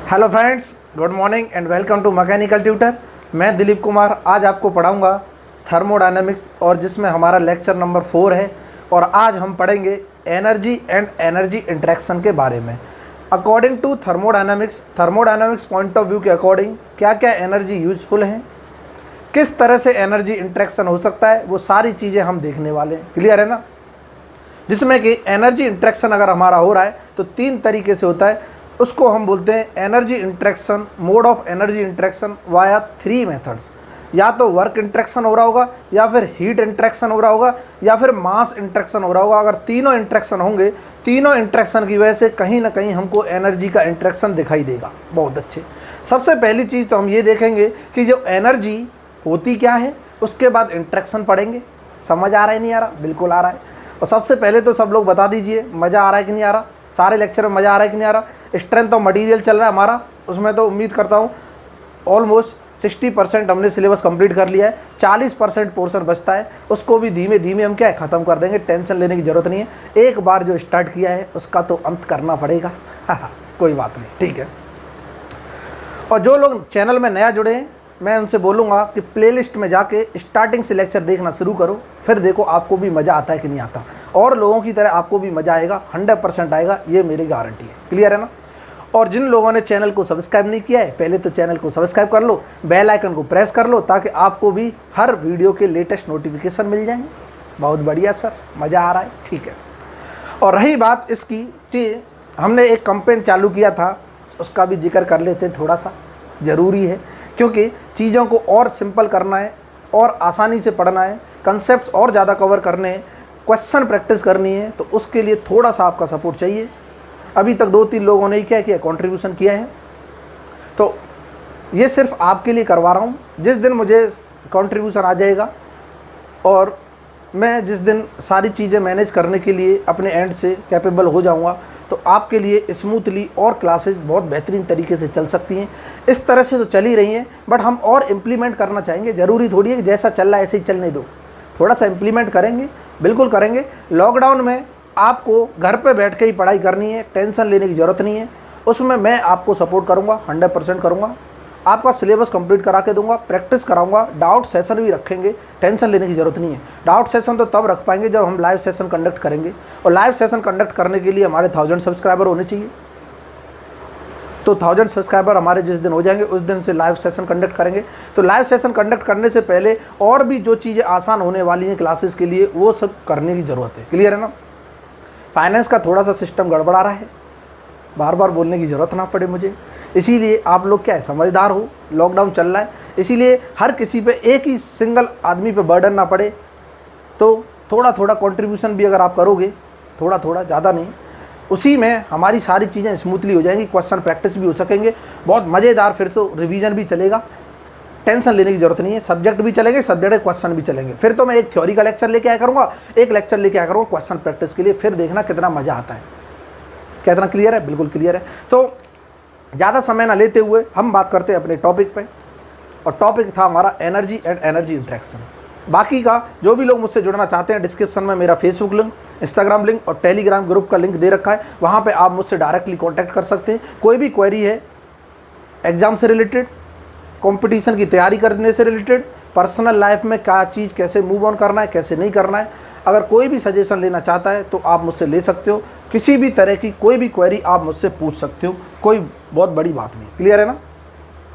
Hello friends, good morning and welcome to mechanical tutor. मैं दिलीप कुमार आज आपको पढ़ाऊंगा थर्मोडायनेमिक्स और जिसमें हमारा लेक्चर नंबर 4 है। और आज हम पढ़ेंगे एनर्जी एंड एनर्जी इंटरेक्शन के बारे में। According to thermodynamics point of view के अकॉर्डिंग क्या क्या एनर्जी यूजफुल हैं, किस तरह से एनर्जी इंटरेक्शन हो सकता है, वो सारी चीज़ें हम देखने वाले हैं। क्लियर है ना? जिसमें कि एनर्जी इंटरेक्शन अगर हमारा हो रहा है तो 3 तरीके से होता है। उसको हम बोलते हैं energy interaction, mode of energy interaction via 3 methods. या तो वर्क इंटरेक्शन हो रहा होगा, या फिर हीट इंटरेक्शन हो रहा होगा, या फिर मास इंटरेक्शन हो रहा होगा। अगर तीनों इंटरेक्शन होंगे, तीनों इंटरेक्शन की वजह से कहीं ना कहीं हमको एनर्जी का इंटरेक्शन दिखाई देगा। बहुत अच्छे। सबसे पहली चीज़ तो हम ये देखेंगे कि जो एनर्जी होती क्या है, उसके बाद इंटरेक्शन पढ़ेंगे। समझ आ रहा है नहीं आ रहा? बिल्कुल आ रहा है। और सबसे पहले तो सब लोग बता दीजिए मज़ा आ रहा है कि नहीं आ रहा। सारे लेक्चर में मज़ा आ रहा है कि नहीं आ रहा। स्ट्रेंथ ऑफ मटेरियल चल रहा है हमारा, उसमें तो उम्मीद करता हूँ ऑलमोस्ट 60% हमने सिलेबस कंप्लीट कर लिया है। 40% पोर्शन बचता है, उसको भी धीमे धीमे हम क्या है ख़त्म कर देंगे। टेंशन लेने की ज़रूरत नहीं है। एक बार जो स्टार्ट किया है उसका तो अंत करना पड़ेगा। कोई बात नहीं, ठीक है। और जो लोग चैनल में नया जुड़े हैं, मैं उनसे बोलूँगा कि प्लेलिस्ट में जाके स्टार्टिंग से लेक्चर देखना शुरू करो, फिर देखो आपको भी मज़ा आता है कि नहीं आता। और लोगों की तरह आपको भी मज़ा आएगा, 100% आएगा, ये मेरी गारंटी है। क्लियर है ना? और जिन लोगों ने चैनल को सब्सक्राइब नहीं किया है, पहले तो चैनल को सब्सक्राइब कर लो, बेल आइकन को प्रेस कर लो, ताकि आपको भी हर वीडियो के लेटेस्ट नोटिफिकेशन मिल जाएँ। बहुत बढ़िया सर, मज़ा आ रहा है, ठीक है। और रही बात इसकी कि हमने एक कैंपेन चालू किया था, उसका भी जिक्र कर लेते हैं, थोड़ा सा ज़रूरी है, क्योंकि चीज़ों को और सिंपल करना है और आसानी से पढ़ना है, कंसेप्ट्स और ज़्यादा कवर करने हैं, क्वेश्चन प्रैक्टिस करनी है, तो उसके लिए थोड़ा सा आपका सपोर्ट चाहिए। अभी तक 2-3 लोगों ने क्या किया, कंट्रीब्यूशन किया है, तो ये सिर्फ आपके लिए करवा रहा हूँ। जिस दिन मुझे कंट्रीब्यूशन आ जाएगा और मैं जिस दिन सारी चीज़ें मैनेज करने के लिए अपने एंड से कैपेबल हो जाऊंगा, तो आपके लिए स्मूथली और क्लासेस बहुत बेहतरीन तरीके से चल सकती हैं। इस तरह से तो चल ही रही हैं, बट हम और इम्प्लीमेंट करना चाहेंगे। ज़रूरी थोड़ी है कि जैसा चल रहा है ऐसे ही चलने दो, थोड़ा सा इम्प्लीमेंट करेंगे, बिल्कुल करेंगे। लॉकडाउन में आपको घर पर बैठ के ही पढ़ाई करनी है, टेंशन लेने की ज़रूरत नहीं है। उसमें मैं आपको सपोर्ट करूँगा, 100% करूँगा। आपका सिलेबस कंप्लीट करा के दूंगा, प्रैक्टिस कराऊंगा, डाउट सेशन भी रखेंगे, टेंशन लेने की ज़रूरत नहीं है। डाउट सेशन तो तब रख पाएंगे जब हम लाइव सेशन कंडक्ट करेंगे, और लाइव सेशन कंडक्ट करने के लिए हमारे 1000 सब्सक्राइबर होने चाहिए। तो 1000 सब्सक्राइबर हमारे जिस दिन हो जाएंगे, उस दिन से लाइव सेशन कंडक्ट करेंगे। तो लाइव सेशन कंडक्ट करने से पहले और भी जो चीज़ें आसान होने वाली हैं क्लासेस के लिए, वो सब करने की ज़रूरत है। क्लियर है ना? फाइनेंस का थोड़ा सा सिस्टम गड़बड़ा रहा है, बार बार बोलने की ज़रूरत ना पड़े मुझे, इसीलिए आप लोग क्या है, समझदार हो। लॉकडाउन चल रहा है, इसीलिए हर किसी पे एक ही सिंगल आदमी पे बर्डन ना पड़े, तो थोड़ा थोड़ा कंट्रीब्यूशन भी अगर आप करोगे, थोड़ा थोड़ा, ज़्यादा नहीं, उसी में हमारी सारी चीज़ें स्मूथली हो जाएंगी। क्वेश्चन प्रैक्टिस भी हो सकेंगे, बहुत मज़ेदार, फिर से रिवीजन भी चलेगा। टेंशन लेने की ज़रूरत नहीं है। सब्जेक्ट भी चलेंगे, सब्जेक्ट के क्वेश्चन भी चलेंगे। फिर तो मैं एक थ्योरी का लेक्चर लेके आया करूँगा, एक लेक्चर लेके आया करूँगा क्वेश्चन प्रैक्टिस के लिए, फिर देखना कितना मज़ा आता है। कितना क्लियर है? बिल्कुल क्लियर है। तो ज़्यादा समय ना लेते हुए हम बात करते हैं अपने टॉपिक पे, और टॉपिक था हमारा एनर्जी एंड एनर्जी इंटरेक्शन। बाकी का जो भी लोग मुझसे जुड़ना चाहते हैं, डिस्क्रिप्शन में मेरा फेसबुक लिंक, इंस्टाग्राम लिंक और टेलीग्राम ग्रुप का लिंक दे रखा है, वहाँ पे आप मुझसे डायरेक्टली कांटेक्ट कर सकते हैं। कोई भी क्वेरी है एग्ज़ाम से रिलेटेड, कंपटीशन की तैयारी करने से रिलेटेड, पर्सनल लाइफ में क्या चीज़ कैसे मूव ऑन करना है, कैसे नहीं करना है, अगर कोई भी सजेशन लेना चाहता है तो आप मुझसे ले सकते हो। किसी भी तरह की कोई भी क्वेरी आप मुझसे पूछ सकते हो, कोई बहुत बड़ी बात नहीं। क्लियर है ना?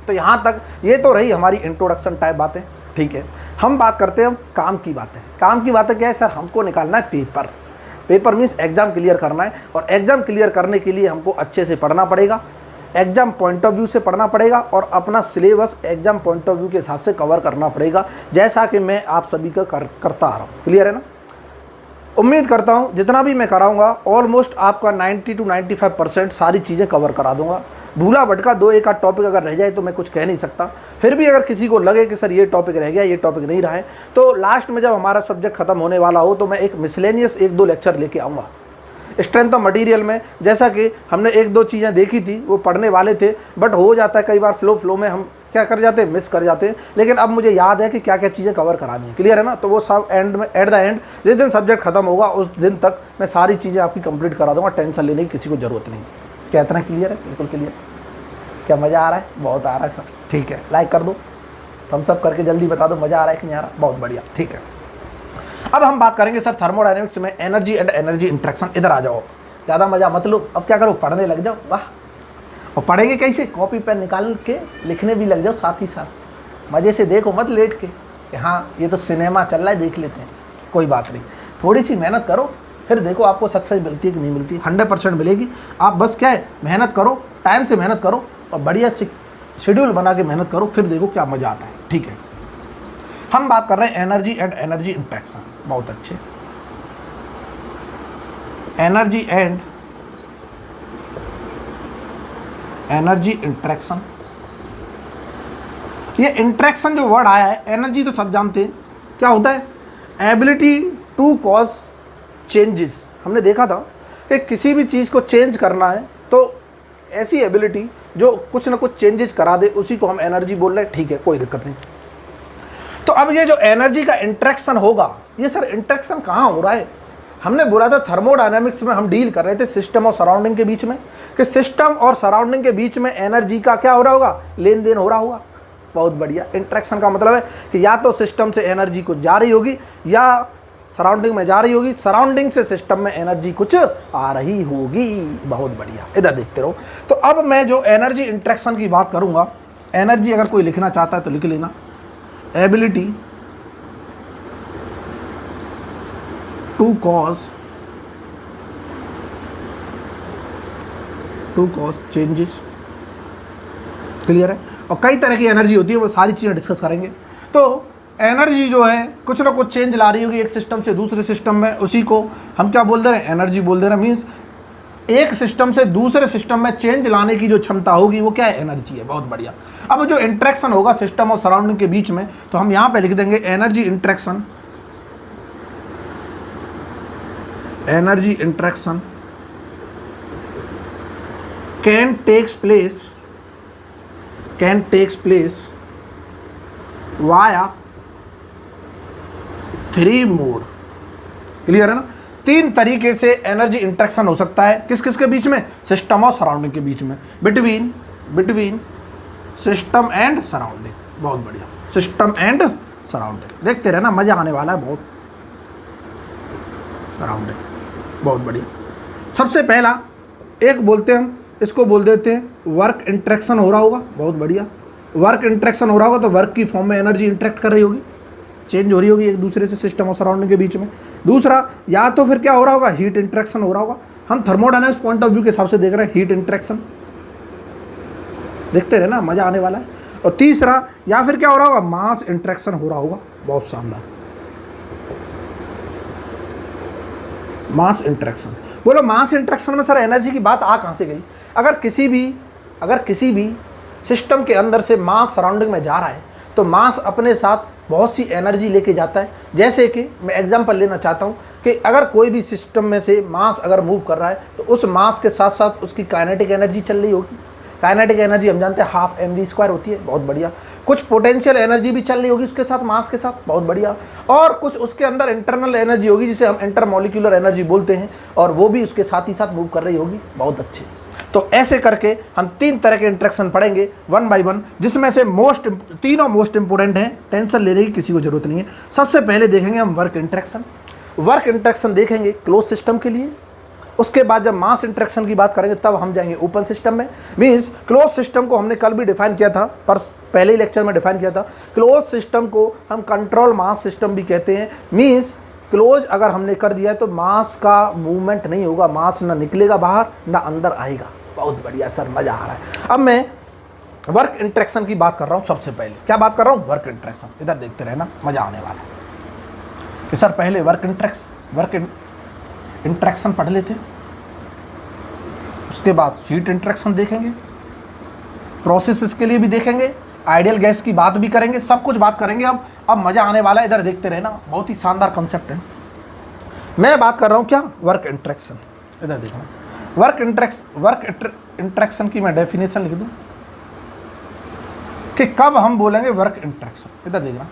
तो यहाँ तक ये तो रही हमारी इंट्रोडक्शन टाइप बातें, ठीक है। हम बात करते हैं काम की बातें। काम की बातें क्या है सर? हमको निकालना है paper. Paper means exam clear करना है, और एग्ज़ाम क्लियर करने के लिए हमको अच्छे से पढ़ना पड़ेगा, एग्ज़ाम पॉइंट ऑफ व्यू से पढ़ना पड़ेगा, और अपना syllabus exam point of view के हिसाब से कवर करना पड़ेगा, जैसा कि मैं आप सभी का करता आ रहा हूँ। क्लियर है ना? उम्मीद करता हूँ जितना भी मैं कराऊंगा ऑलमोस्ट आपका 90 to 95% सारी चीज़ें कवर करा दूंगा। भूला भटका 2-1 आध टॉपिक अगर रह जाए तो मैं कुछ कह नहीं सकता। फिर भी अगर किसी को लगे कि सर ये टॉपिक रह गया, ये टॉपिक नहीं रहा है, तो लास्ट में जब हमारा सब्जेक्ट ख़त्म होने वाला हो तो मैं एक मिसलेनियस 1-2 लेक्चर लेके आऊँगा स्ट्रेंथ ऑफ मटेरियल में। जैसा कि हमने 1-2 चीज़ें देखी थी, वो पढ़ने वाले थे, बट हो जाता है कई बार फ्लो में हम क्या कर जाते हैं, मिस कर जाते हैं। लेकिन अब मुझे याद है कि क्या क्या चीज़ें कवर करानी है। क्लियर है ना? तो वो सब एंड में, एट द एंड जिस दिन सब्जेक्ट खत्म होगा उस दिन तक मैं सारी चीज़ें आपकी कंप्लीट करा दूंगा। टेंशन लेने की किसी को ज़रूरत नहीं। क्या इतना क्लियर है? बिल्कुल क्लियर। क्या मज़ा आ रहा है? बहुत आ रहा है सर। ठीक है, लाइक कर दो, थम्स अप करके जल्दी बता दो मज़ा आ रहा है कि नहीं आ रहा। बहुत बढ़िया, ठीक है। अब हम बात करेंगे सर थर्मोडायनेमिक्स में एनर्जी एंड एनर्जी इंटरेक्शन। इधर आ जाओ, ज़्यादा मज़ा मत लो, अब क्या करो, पढ़ने लग जाओ। वाह, और पढ़ेंगे कैसे? कॉपी पेन निकाल के लिखने भी लग जाओ साथ ही साथ। मज़े से देखो मत लेट के कि हाँ ये तो सिनेमा चल रहा है देख लेते हैं, कोई बात नहीं। थोड़ी सी मेहनत करो, फिर देखो आपको सक्सेस मिलती है कि नहीं मिलती। 100% मिलेगी। आप बस क्या है, मेहनत करो, टाइम से मेहनत करो और बढ़िया शेड्यूल बना के मेहनत करो, फिर देखो क्या मज़ा आता है। ठीक है, हम बात कर रहे हैं एनर्जी एंड एनर्जी इंटरेक्शन। बहुत अच्छे, एनर्जी एंड एनर्जी इंटरेक्शन। ये इंटरेक्शन जो वर्ड आया है, एनर्जी तो सब जानते हैं क्या होता है, एबिलिटी टू कॉज चेंजेस। हमने देखा था कि किसी भी चीज़ को चेंज करना है तो ऐसी एबिलिटी जो कुछ ना कुछ चेंजेस करा दे, उसी को हम एनर्जी बोल रहे हैं। ठीक है, कोई दिक्कत नहीं। तो अब ये जो एनर्जी का इंटरेक्शन होगा, ये सर इंटरेक्शन कहाँ हो रहा है? हमने बोला था थर्मोडायनेमिक्स में हम डील कर रहे थे सिस्टम और सराउंडिंग के बीच में, कि सिस्टम और सराउंडिंग के बीच में एनर्जी का क्या हो रहा होगा, लेन देन हो रहा होगा। बहुत बढ़िया। इंटरेक्शन का मतलब है कि या तो सिस्टम से एनर्जी कुछ जा रही होगी या सराउंडिंग में जा रही होगी, सराउंडिंग से सिस्टम में एनर्जी कुछ आ रही होगी। बहुत बढ़िया, इधर देखते रहो। तो अब मैं जो एनर्जी इंटरेक्शन की बात करूंगा, एनर्जी अगर कोई लिखना चाहता है तो लिख लेना, ability to cause changes. Clear है? और कई तरह की एनर्जी होती है, वो सारी चीज़ें डिस्कस करेंगे। तो एनर्जी जो है कुछ ना कुछ चेंज ला रही होगी एक सिस्टम से दूसरे सिस्टम में, उसी को हम क्या बोल दे रहे हैं, एनर्जी बोल दे रहे हैं। मीन्स एक सिस्टम से दूसरे सिस्टम में चेंज लाने की जो क्षमता होगी वो क्या है, एनर्जी है। बहुत बढ़िया। अब जो इंटरेक्शन होगा सिस्टम और सराउंडिंग के बीच में, तो हम यहाँ पे लिख देंगे energy interaction. Energy interaction can takes place via 3 mode. Clear है ना? 3 तरीके से एनर्जी इंटरेक्शन हो सकता है। किस किस के बीच में? सिस्टम और सराउंडिंग के बीच में, बिटवीन सिस्टम एंड सराउंडिंग। बहुत बढ़िया, सिस्टम एंड सराउंडिंग। देखते रहना, मजा आने वाला है बहुत। सराउंडिंग, बहुत बढ़िया। सबसे पहला एक बोलते हैं हम, इसको बोल देते हैं वर्क इंटरेक्शन हो रहा होगा। बहुत बढ़िया, वर्क इंटरेक्शन हो रहा होगा तो वर्क की फॉर्म में एनर्जी इंटरेक्ट कर रही होगी, चेंज हो रही होगी एक दूसरे से सिस्टम और सराउंडिंग के बीच में। दूसरा, या तो फिर क्या हो रहा होगा, हीट इंटरेक्शन हो रहा होगा। हम थर्मोडायनामिक्स पॉइंट ऑफ व्यू के हिसाब से देख रहे हैं हीट इंटरेक्शन। देखते रहे ना, मजा आने वाला है। और तीसरा, या फिर क्या हो रहा होगा, मास इंटरेक्शन हो रहा होगा। बहुत शानदार, मास इंटरेक्शन। बोलो मास इंटरेक्शन में सर एनर्जी की बात आ कहाँ से गई? अगर किसी भी सिस्टम के अंदर से मास सराउंडिंग में जा रहा है तो मास अपने साथ बहुत सी एनर्जी लेके जाता है। जैसे कि मैं एग्जांपल लेना चाहता हूँ कि अगर कोई भी सिस्टम में से मास अगर मूव कर रहा है तो उस मास के साथ साथ उसकी काइनेटिक एनर्जी चल रही होगी। काइनेटिक एनर्जी हम जानते हैं 12 mv² होती है। बहुत बढ़िया। कुछ पोटेंशियल एनर्जी भी चल रही होगी उसके साथ, मास के साथ। बहुत बढ़िया। और कुछ उसके अंदर इंटरनल एनर्जी होगी जिसे हम इंटरमॉलिक्यूलर एनर्जी बोलते हैं, और वो भी उसके साथ ही साथ मूव कर रही होगी। बहुत अच्छे। तो ऐसे करके हम 3 तरह के इंटरेक्शन पढ़ेंगे 1 by 1, जिसमें से तीनों मोस्ट इंपोर्टेंट हैं। टेंशन लेने की किसी को जरूरत नहीं है। सबसे पहले देखेंगे हम वर्क इंटरेक्शन। वर्क इंटरेक्शन देखेंगे क्लोज सिस्टम के लिए। उसके बाद जब मास इंटरेक्शन की बात करेंगे तब हम जाएंगे ओपन सिस्टम में। मीन्स क्लोज सिस्टम को हमने कल भी डिफाइन किया था, पर पहले ही लेक्चर में डिफाइन किया था। क्लोज सिस्टम को हम कंट्रोल मास सिस्टम भी कहते हैं। मीन्स क्लोज अगर हमने कर दिया है तो मास का मूवमेंट नहीं होगा, मास ना निकलेगा बाहर ना अंदर आएगा। बहुत बढ़िया सर, मज़ा आ रहा है। अब मैं वर्क इंटरेक्शन की बात कर रहा हूँ। सबसे पहले क्या बात कर रहा हूँ, वर्क इंटरेक्शन। इधर देखते रहना, मज़ा आने वाला है। कि सर पहले वर्क इंटरेक्शन पढ़ लेते, उसके बाद हीट इंटरेक्शन देखेंगे, प्रोसेस के लिए भी देखेंगे, आइडियल गैस की बात भी करेंगे, सब कुछ बात करेंगे। अब मज़ा आने वाला है। इधर देखते रहना, बहुत ही शानदार कंसेप्ट है। मैं बात कर रहा हूँ क्या, वर्क इंटरेक्शन। इधर देखना, वर्क इंटरेक्शन की मैं डेफिनेशन लिख दूं कि कब हम बोलेंगे वर्क इंटरेक्शन। इधर देखना,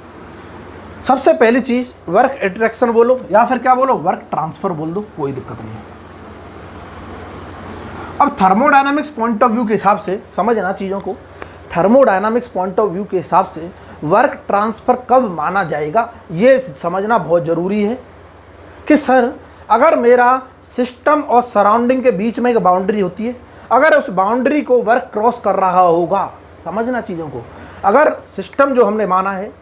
सबसे पहली चीज वर्क इंटरेक्शन बोलो या फिर क्या बोलो, वर्क ट्रांसफर बोल दो, कोई दिक्कत नहीं है। अब थर्मोडायनामिक्स पॉइंट ऑफ व्यू के हिसाब से समझना चीज़ों को, थर्मोडायनामिक्स पॉइंट ऑफ व्यू के हिसाब से वर्क ट्रांसफ़र कब माना जाएगा ये समझना बहुत ज़रूरी है कि सर अगर मेरा सिस्टम और सराउंडिंग के बीच में एक बाउंड्री होती है, अगर उस बाउंड्री को वर्क क्रॉस कर रहा होगा, समझना चीज़ों को, अगर सिस्टम जो हमने माना है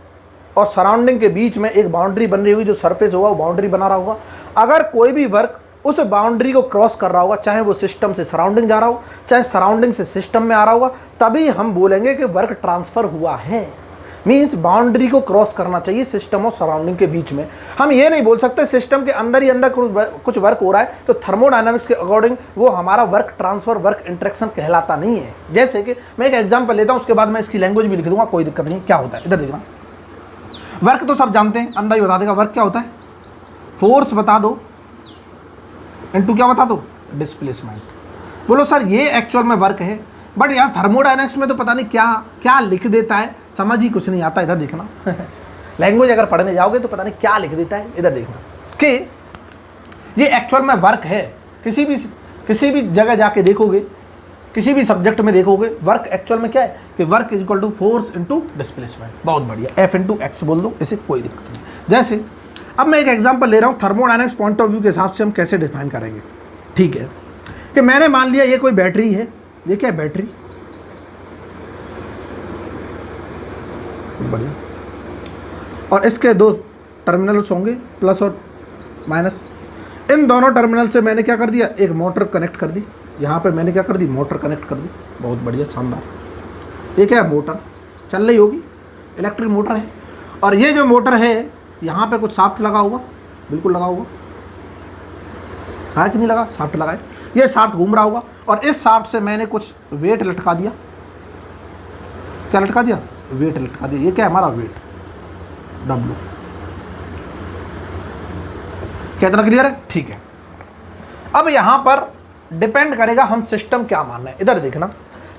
और सराउंडिंग के बीच में एक बाउंड्री बन रही होगी, जो सरफेस होगा वो बाउंड्री बना रहा होगा, अगर कोई भी वर्क उस बाउंड्री को क्रॉस कर रहा होगा, चाहे वो सिस्टम से सराउंडिंग जा रहा हो, चाहे सराउंडिंग से सिस्टम में आ रहा होगा, तभी हम बोलेंगे कि वर्क ट्रांसफ़र हुआ है। मीन्स बाउंड्री को क्रॉस करना चाहिए सिस्टम और सराउंडिंग के बीच में। हम ये नहीं बोल सकते सिस्टम के अंदर ही अंदर कुछ वर्क हो रहा है तो थर्मोडायनामिक्स के अकॉर्डिंग वो हमारा वर्क ट्रांसफ़र, वर्क इंटरेक्शन कहलाता नहीं है। जैसे कि मैं एक एग्जांपल लेता हूँ, उसके बाद मैं इसकी लैंग्वेज भी लिख दूंगा, कोई दिक्कत नहीं। क्या होता है इधर देखना, वर्क तो सब जानते हैं, अंदर ही बता देगा वर्क क्या होता है। फोर्स बता दो इनटू क्या बता दो, डिस्प्लेसमेंट। बोलो सर ये एक्चुअल में वर्क है, बट यार थर्मोडायनामिक्स में तो पता नहीं क्या क्या लिख देता है, समझ ही कुछ नहीं आता। इधर देखना लैंग्वेज अगर पढ़ने जाओगे तो पता नहीं क्या लिख देता है। इधर देखना कि ये एक्चुअल में वर्क है, किसी भी जगह जाके देखोगे, किसी भी सब्जेक्ट में देखोगे, वर्क एक्चुअल में क्या है कि work is equal to force into displacement. बहुत बढ़िया, एफ इंटू एक्स बोल दो, इसे कोई दिक्कत नहीं। जैसे अब मैं एक एग्जांपल ले रहा हूँ, थर्मोडायनामिक्स पॉइंट ऑफ व्यू के हिसाब से हम कैसे डिफाइन करेंगे। ठीक है कि मैंने मान लिया ये कोई बैटरी है, ये क्या है बैटरी, बढ़िया, और इसके दो टर्मिनल्स होंगे प्लस और माइनस। इन दोनों टर्मिनल से मैंने क्या कर दिया, एक मोटर कनेक्ट कर दी। यहाँ पे मैंने क्या कर दी, मोटर कनेक्ट कर दी। बहुत बढ़िया, शानदार। ये क्या है, मोटर चल रही होगी, इलेक्ट्रिक मोटर है। और ये जो मोटर है यहाँ पे कुछ शाफ्ट लगा होगा, बिल्कुल लगा होगा, है कि नहीं लगा, शाफ्ट लगा है। ये शाफ्ट घूम रहा होगा और इस शाफ्ट से मैंने कुछ वेट लटका दिया। क्या लटका दिया, वेट लटका दिया। ये क्या है हमारा वेट, W। क्या इतना क्लियर है? ठीक है। अब यहाँ पर डिपेंड करेगा हम सिस्टम क्या मान रहे हैं। इधर देखना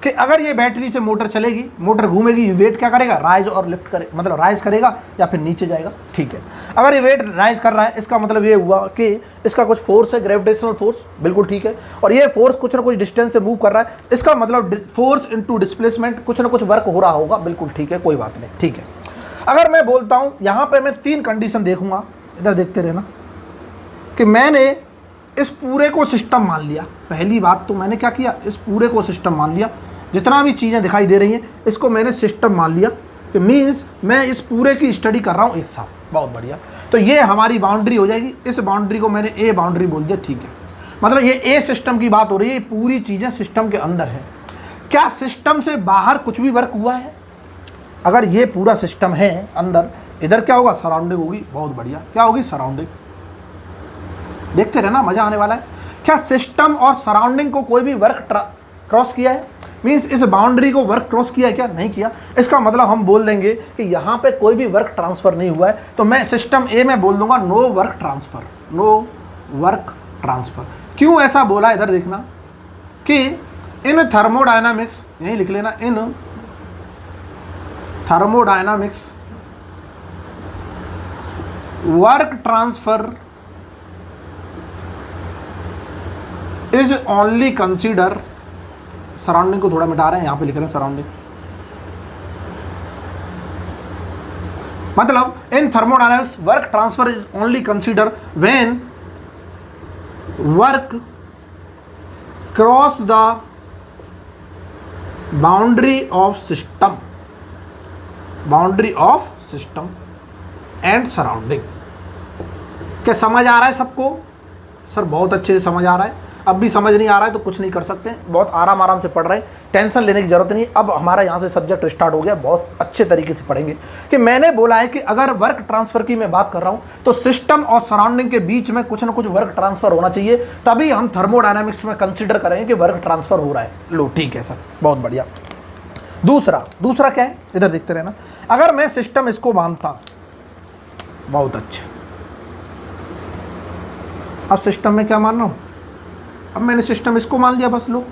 कि अगर ये बैटरी से मोटर चलेगी, मोटर घूमेगी, वेट क्या करेगा, राइज और लिफ्ट करे, मतलब राइज करेगा या फिर नीचे जाएगा। ठीक है, अगर ये वेट राइज कर रहा है इसका मतलब ये हुआ कि इसका कुछ फोर्स है, ग्रेविटेशनल फोर्स, बिल्कुल ठीक है। और ये फोर्स कुछ ना कुछ डिस्टेंस से मूव कर रहा है, इसका मतलब फोर्स इनटू डिस्प्लेसमेंट, कुछ ना कुछ वर्क हो रहा होगा, बिल्कुल ठीक है, कोई बात नहीं। ठीक है, अगर मैं बोलता हूँ यहाँ पर मैं 3 कंडीशन देखूँगा, इधर देखते रहना, कि मैंने इस पूरे को सिस्टम मान लिया। पहली बात तो मैंने क्या किया, इस पूरे को सिस्टम मान लिया, जितना भी चीज़ें दिखाई दे रही हैं इसको मैंने सिस्टम मान लिया, कि मीन्स मैं इस पूरे की स्टडी कर रहा हूँ एक साथ। बहुत बढ़िया, तो ये हमारी बाउंड्री हो जाएगी। इस बाउंड्री को मैंने ए बाउंड्री बोल दिया। ठीक है, मतलब ये ए सिस्टम की बात हो रही है, ये पूरी चीज़ें सिस्टम के अंदर है। क्या सिस्टम से बाहर कुछ भी वर्क हुआ है? अगर ये पूरा सिस्टम है अंदर, इधर क्या होगा, सराउंडिंग होगी। बहुत बढ़िया, क्या होगी, सराउंडिंग। देखते रहना, मज़ा आने वाला है। क्या सिस्टम और सराउंडिंग को कोई भी वर्क क्रॉस किया है? मीन्स इस बाउंड्री को वर्क क्रॉस किया है क्या? नहीं किया। इसका मतलब हम बोल देंगे कि यहाँ पे कोई भी वर्क ट्रांसफ़र नहीं हुआ है, तो मैं सिस्टम ए में बोल दूंगा no work transfer, no work transfer. क्यों ऐसा बोला, इधर देखना कि इन थर्मोडायनामिक्स, यही लिख लेना, in thermodynamics work transfer is only consider, surrounding को थोड़ा मिटा रहे हैं, यहाँ पे लिख रहे हैं सराउंडिंग, मतलब in thermodynamics work transfer is only consider when work cross the boundary of system, boundary of system and surrounding. क्या समझ आ रहा है सबको? सर बहुत अच्छे से समझ आ रहा है। अब भी समझ नहीं आ रहा है तो कुछ नहीं कर सकते, बहुत आराम से पढ़ रहे हैं, टेंशन लेने की ज़रूरत नहीं। अब हमारा यहाँ से सब्जेक्ट स्टार्ट हो गया, बहुत अच्छे तरीके से पढ़ेंगे। कि मैंने बोला है कि अगर वर्क ट्रांसफ़र की मैं बात कर रहा हूँ तो सिस्टम और सराउंडिंग के बीच में कुछ ना कुछ वर्क ट्रांसफ़र होना चाहिए, तभी हम थर्मोडायनामिक्स में कंसिडर करेंगे कि वर्क ट्रांसफ़र हो रहा है। लो ठीक है सर, बहुत बढ़िया। दूसरा क्या है, इधर देखते रहना। अगर मैं सिस्टम इसको मानता, बहुत अच्छा, अब सिस्टम में क्या मान रहा हूँ, अब मैंने सिस्टम इसको मान लिया, बस लो,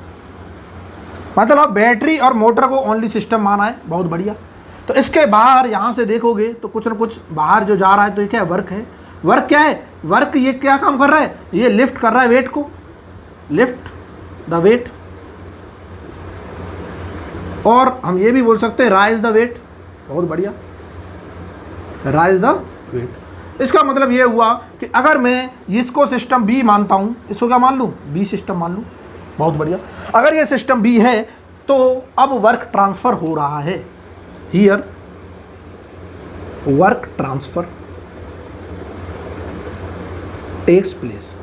मतलब बैटरी और मोटर को ओनली सिस्टम माना है। बहुत बढ़िया। तो इसके बाहर यहाँ से देखोगे तो कुछ ना कुछ बाहर जो जा रहा है, तो ये क्या है, वर्क है। वर्क क्या है, वर्क ये क्या काम कर रहा है, ये लिफ्ट कर रहा है वेट को, लिफ्ट द वेट, और हम ये भी बोल सकते हैं राइज द वेट। बहुत बढ़िया, राइज द वेट। इसका मतलब ये हुआ कि अगर मैं इसको सिस्टम बी मानता हूं, इसको क्या मान लूं, बी सिस्टम मान लूं। बहुत बढ़िया, अगर ये सिस्टम बी है तो अब वर्क ट्रांसफर हो रहा है। Here work transfer takes place.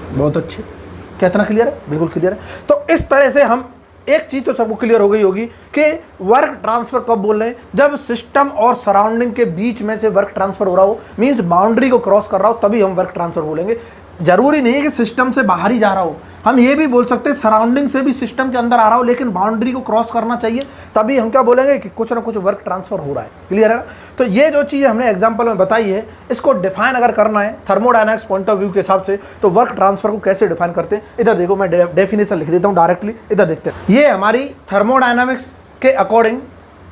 बहुत अच्छे, क्या इतना क्लियर है? बिल्कुल क्लियर है। तो इस तरह से हम, एक चीज तो सबको क्लियर हो गई होगी कि वर्क ट्रांसफर कब बोल रहे हैं, जब सिस्टम और सराउंडिंग के बीच में से वर्क ट्रांसफर हो रहा हो, मींस बाउंड्री को क्रॉस कर रहा हो, तभी हम वर्क ट्रांसफर बोलेंगे। जरूरी नहीं है कि सिस्टम से बाहर ही जा रहा हो, हम ये भी बोल सकते हैं सराउंडिंग से भी सिस्टम के अंदर आ रहा हो, लेकिन बाउंड्री को क्रॉस करना चाहिए, तभी हम क्या बोलेंगे कि कुछ ना कुछ वर्क ट्रांसफर हो रहा है। क्लियर है ना? तो ये जो चीज़ हमने एग्जांपल में बताई है, इसको डिफाइन अगर करना है थर्मोडायनामिक्स पॉइंट ऑफ व्यू के हिसाब से, तो वर्क ट्रांसफर को कैसे डिफाइन करते हैं, इधर देखो, मैं डेफिनेशन लिख देता हूँ डायरेक्टली, इधर देखते हैं। ये हमारी थर्मोडायनामिक्स के अकॉर्डिंग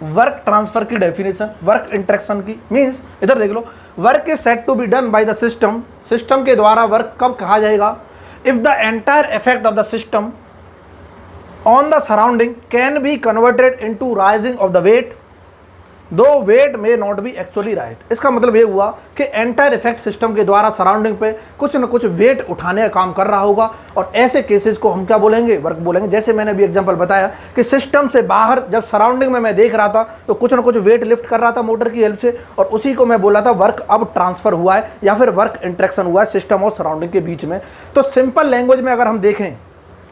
वर्क ट्रांसफर की डेफिनेशन, वर्क इंटरेक्शन की, मीन्स इधर देख लो, work is set to be done by the system, system के द्वारा वर्क कब कहा जाएगा, if the entire effect of the system on the surrounding can be converted into rising of the weight, though weight may not be actually right. इसका मतलब ये हुआ कि एंटायर इफेक्ट सिस्टम के द्वारा सराउंडिंग पे कुछ न कुछ वेट उठाने का काम कर रहा होगा, और ऐसे केसेस को हम क्या बोलेंगे, वर्क बोलेंगे। जैसे मैंने अभी एग्जांपल बताया कि सिस्टम से बाहर जब सराउंडिंग में मैं देख रहा था तो कुछ न कुछ वेट लिफ्ट कर रहा था मोटर की हेल्प से, और उसी को मैं बोला था वर्क अब ट्रांसफर हुआ है या फिर वर्क इंटरेक्शन हुआ है सिस्टम और सराउंडिंग के बीच में। तो सिंपल लैंग्वेज में अगर हम देखें,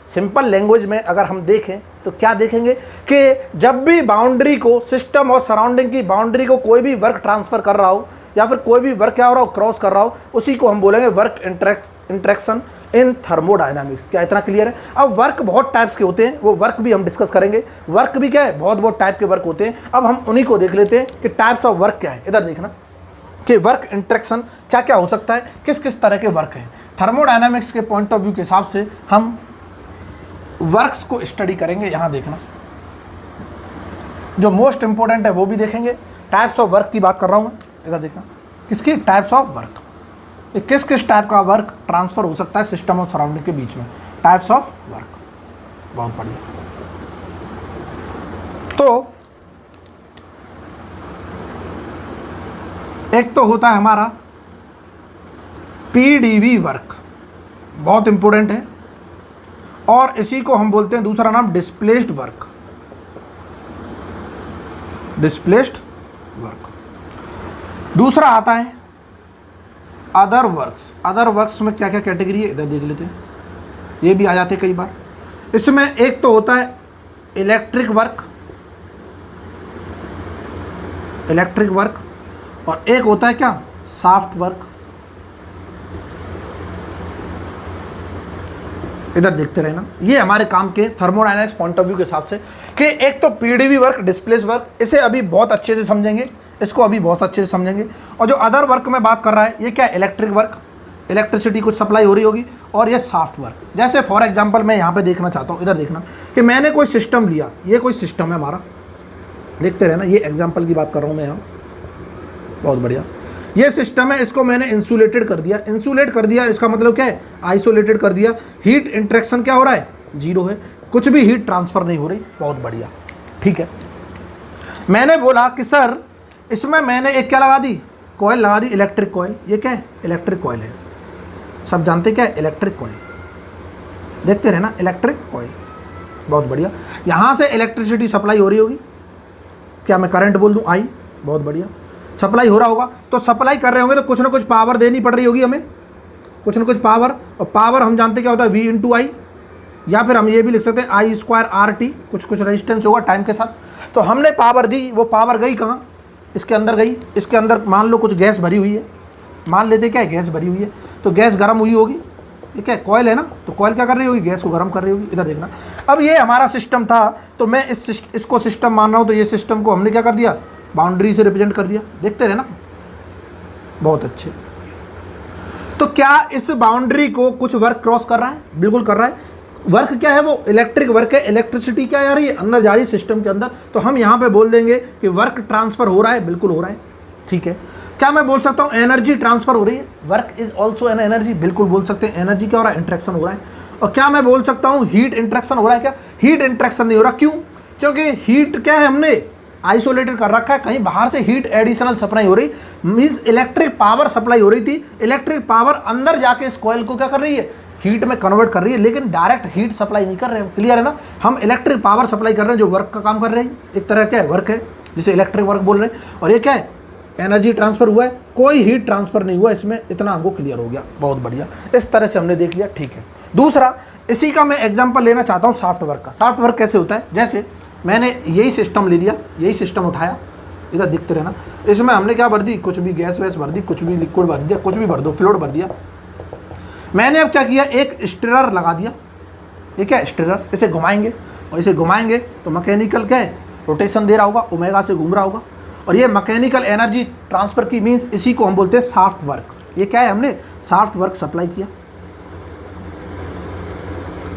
सिंपल लैंग्वेज में अगर हम देखें तो क्या देखेंगे कि जब भी बाउंड्री को, सिस्टम और सराउंडिंग की बाउंड्री को कोई भी वर्क ट्रांसफर कर रहा हो या फिर कोई भी वर्क क्या हो रहा हो, क्रॉस कर रहा हो, उसी को हम बोलेंगे वर्क इंटरेक्शन इन थर्मोडायनामिक्स। क्या इतना क्लियर है? अब वर्क बहुत टाइप्स के होते हैं, वो वर्क भी हम डिस्कस करेंगे। वर्क भी क्या है, बहुत बहुत टाइप के वर्क होते हैं। अब हम उन्हीं को देख लेते हैं कि टाइप्स ऑफ वर्क क्या है। इधर देखना कि वर्क इंटरेक्शन क्या क्या हो सकता है, किस किस तरह के वर्क हैं। थर्मोडायनामिक्स के पॉइंट ऑफ व्यू के हिसाब से हम वर्क्स को स्टडी करेंगे। यहाँ देखना, जो मोस्ट इंपॉर्टेंट है वो भी देखेंगे। टाइप्स ऑफ वर्क की बात कर रहा हूँ मैं, इधर देखना, किसकी, टाइप्स ऑफ वर्क, किस किस टाइप का वर्क ट्रांसफर हो सकता है सिस्टम और सराउंडिंग के बीच में, टाइप्स ऑफ वर्क। बहुत बढ़िया। तो एक तो होता है हमारा पीडीवी वर्क, बहुत इंपॉर्टेंट है, और इसी को हम बोलते हैं दूसरा नाम डिस्प्लेस्ड वर्क, डिस्प्लेस्ड वर्क। दूसरा आता है अदर वर्क्स। अदर वर्क्स में क्या क्या कैटेगरी है, इधर देख लेते हैं, ये भी आ जाते हैं कई बार। इसमें एक तो होता है इलेक्ट्रिक वर्क, इलेक्ट्रिक वर्क, और एक होता है क्या, सॉफ्ट वर्क। इधर देखते रहना, ये हमारे काम के थर्मोडायनामिक्स पॉइंट ऑफ व्यू के हिसाब से कि एक तो पीडीवी वर्क, डिस्प्लेस वर्क, इसे अभी बहुत अच्छे से समझेंगे, इसको अभी बहुत अच्छे से समझेंगे। और जो अदर वर्क में बात कर रहा है, ये क्या, इलेक्ट्रिक वर्क, इलेक्ट्रिसिटी कुछ सप्लाई हो रही होगी, और ये सॉफ्ट वर्क। जैसे फॉर एग्जांपल मैं यहाँ पे देखना चाहता हूँ, इधर देखना कि मैंने कोई सिस्टम लिया, ये कोई सिस्टम है हमारा, देखते रहना, ये एग्जाम्पल की बात कर रहा हूँ मैं यहाँ। बहुत बढ़िया, ये सिस्टम है, इसको मैंने इंसुलेटेड कर दिया। इंसुलेट कर दिया इसका मतलब क्या है, आइसोलेटेड कर दिया। हीट इंटरेक्शन क्या हो रहा है, जीरो है, कुछ भी हीट ट्रांसफर नहीं हो रही। बहुत बढ़िया, ठीक है। मैंने बोला कि सर इसमें मैंने एक क्या लगा दी, कॉइल लगा दी, इलेक्ट्रिक कॉइल। ये क्या है, इलेक्ट्रिक कॉइल है, सब जानते क्या है, इलेक्ट्रिक कॉइल। देखते रहे ना, इलेक्ट्रिक कॉइल। बहुत बढ़िया, यहाँ से इलेक्ट्रिसिटी सप्लाई हो रही होगी, क्या मैं करंट बोल दूँ, आई। बहुत बढ़िया, सप्लाई हो रहा होगा, तो सप्लाई कर रहे होंगे तो कुछ ना कुछ पावर देनी पड़ रही होगी हमें, कुछ ना कुछ पावर। और पावर हम जानते क्या होता है, V × I, या फिर हम ये भी लिख सकते हैं I² RT, कुछ कुछ रेजिस्टेंस होगा टाइम के साथ। तो हमने पावर दी, वो पावर गई कहाँ, इसके अंदर गई। इसके अंदर मान लो कुछ गैस भरी हुई है, मान लेते क्या है, गैस भरी हुई है, तो गैस गर्म हुई होगी। ये क्या है, कॉइल है ना, तो कॉइल क्या कर रही होगी, गैस को गर्म कर रही होगी। इधर देखना, अब ये हमारा सिस्टम था, तो मैं इसको सिस्टम मान रहा हूँ, तो ये सिस्टम को हमने क्या कर दिया, बाउंड्री से रिप्रेजेंट कर दिया। देखते रहे ना, बहुत अच्छे। तो क्या इस बाउंड्री को कुछ वर्क क्रॉस कर रहा है, बिल्कुल कर रहा है। वर्क क्या है, वो इलेक्ट्रिक वर्क है। इलेक्ट्रिसिटी क्या जा रही है, अंदर जा रही है सिस्टम के अंदर, तो हम यहाँ पे बोल देंगे कि वर्क ट्रांसफर हो रहा है, बिल्कुल हो रहा है, ठीक है। क्या मैं बोल सकता हूँ एनर्जी ट्रांसफर हो रही है, work is also an energy, बिल्कुल बोल सकते हैं। एनर्जी क्या हो रहा है, इंट्रैक्शन हो रहा है। और क्या मैं बोल सकता हूँ हीट इंट्रैक्शन हो रहा है, क्या हीट इंट्रैक्शन नहीं हो रहा, क्यों? क्योंकि हीट क्या है, हमने आइसोलेटेड कर रखा है, कहीं बाहर से हीट एडिशनल सप्लाई हो रही, मीन्स इलेक्ट्रिक पावर सप्लाई हो रही थी। इलेक्ट्रिक पावर अंदर जाके इस कॉइल को क्या कर रही है, हीट में कन्वर्ट कर रही है, लेकिन डायरेक्ट हीट सप्लाई नहीं कर रहे हैं। क्लियर है ना? हम इलेक्ट्रिक पावर सप्लाई कर रहे हैं, जो वर्क का काम कर रहे हैं, एक तरह क्या है, वर्क है, जिसे इलेक्ट्रिक वर्क बोल रहे हैं। और ये क्या है, एनर्जी ट्रांसफर हुआ है, कोई हीट ट्रांसफर नहीं हुआ इसमें, इतना हमको क्लियर हो गया। बहुत बढ़िया, इस तरह से हमने देख लिया। ठीक है, दूसरा इसी का मैं एग्जांपल लेना चाहता हूँ सॉफ्ट वर्क का। सॉफ्ट वर्क कैसे होता है, जैसे मैंने यही सिस्टम ले लिया, यही सिस्टम उठाया, इधर दिखते रहना, इसमें हमने क्या भर दी, कुछ भी गैस वैस भर दी, कुछ भी लिक्विड भर दिया, कुछ भी भर दो, फ्लूइड भर दिया। मैंने अब क्या किया, एक स्टीरर लगा दिया। ये क्या है, स्टीरर, इसे घुमाएंगे और इसे घुमाएंगे तो मैकेनिकल क्या है, रोटेशन दे रहा होगा, ओमेगा से घूम रहा होगा, और ये मैकेनिकल एनर्जी ट्रांसफर की मीन्स इसी को हम बोलते हैं सॉफ्ट वर्क। ये क्या है, हमने सॉफ्ट वर्क सप्लाई किया,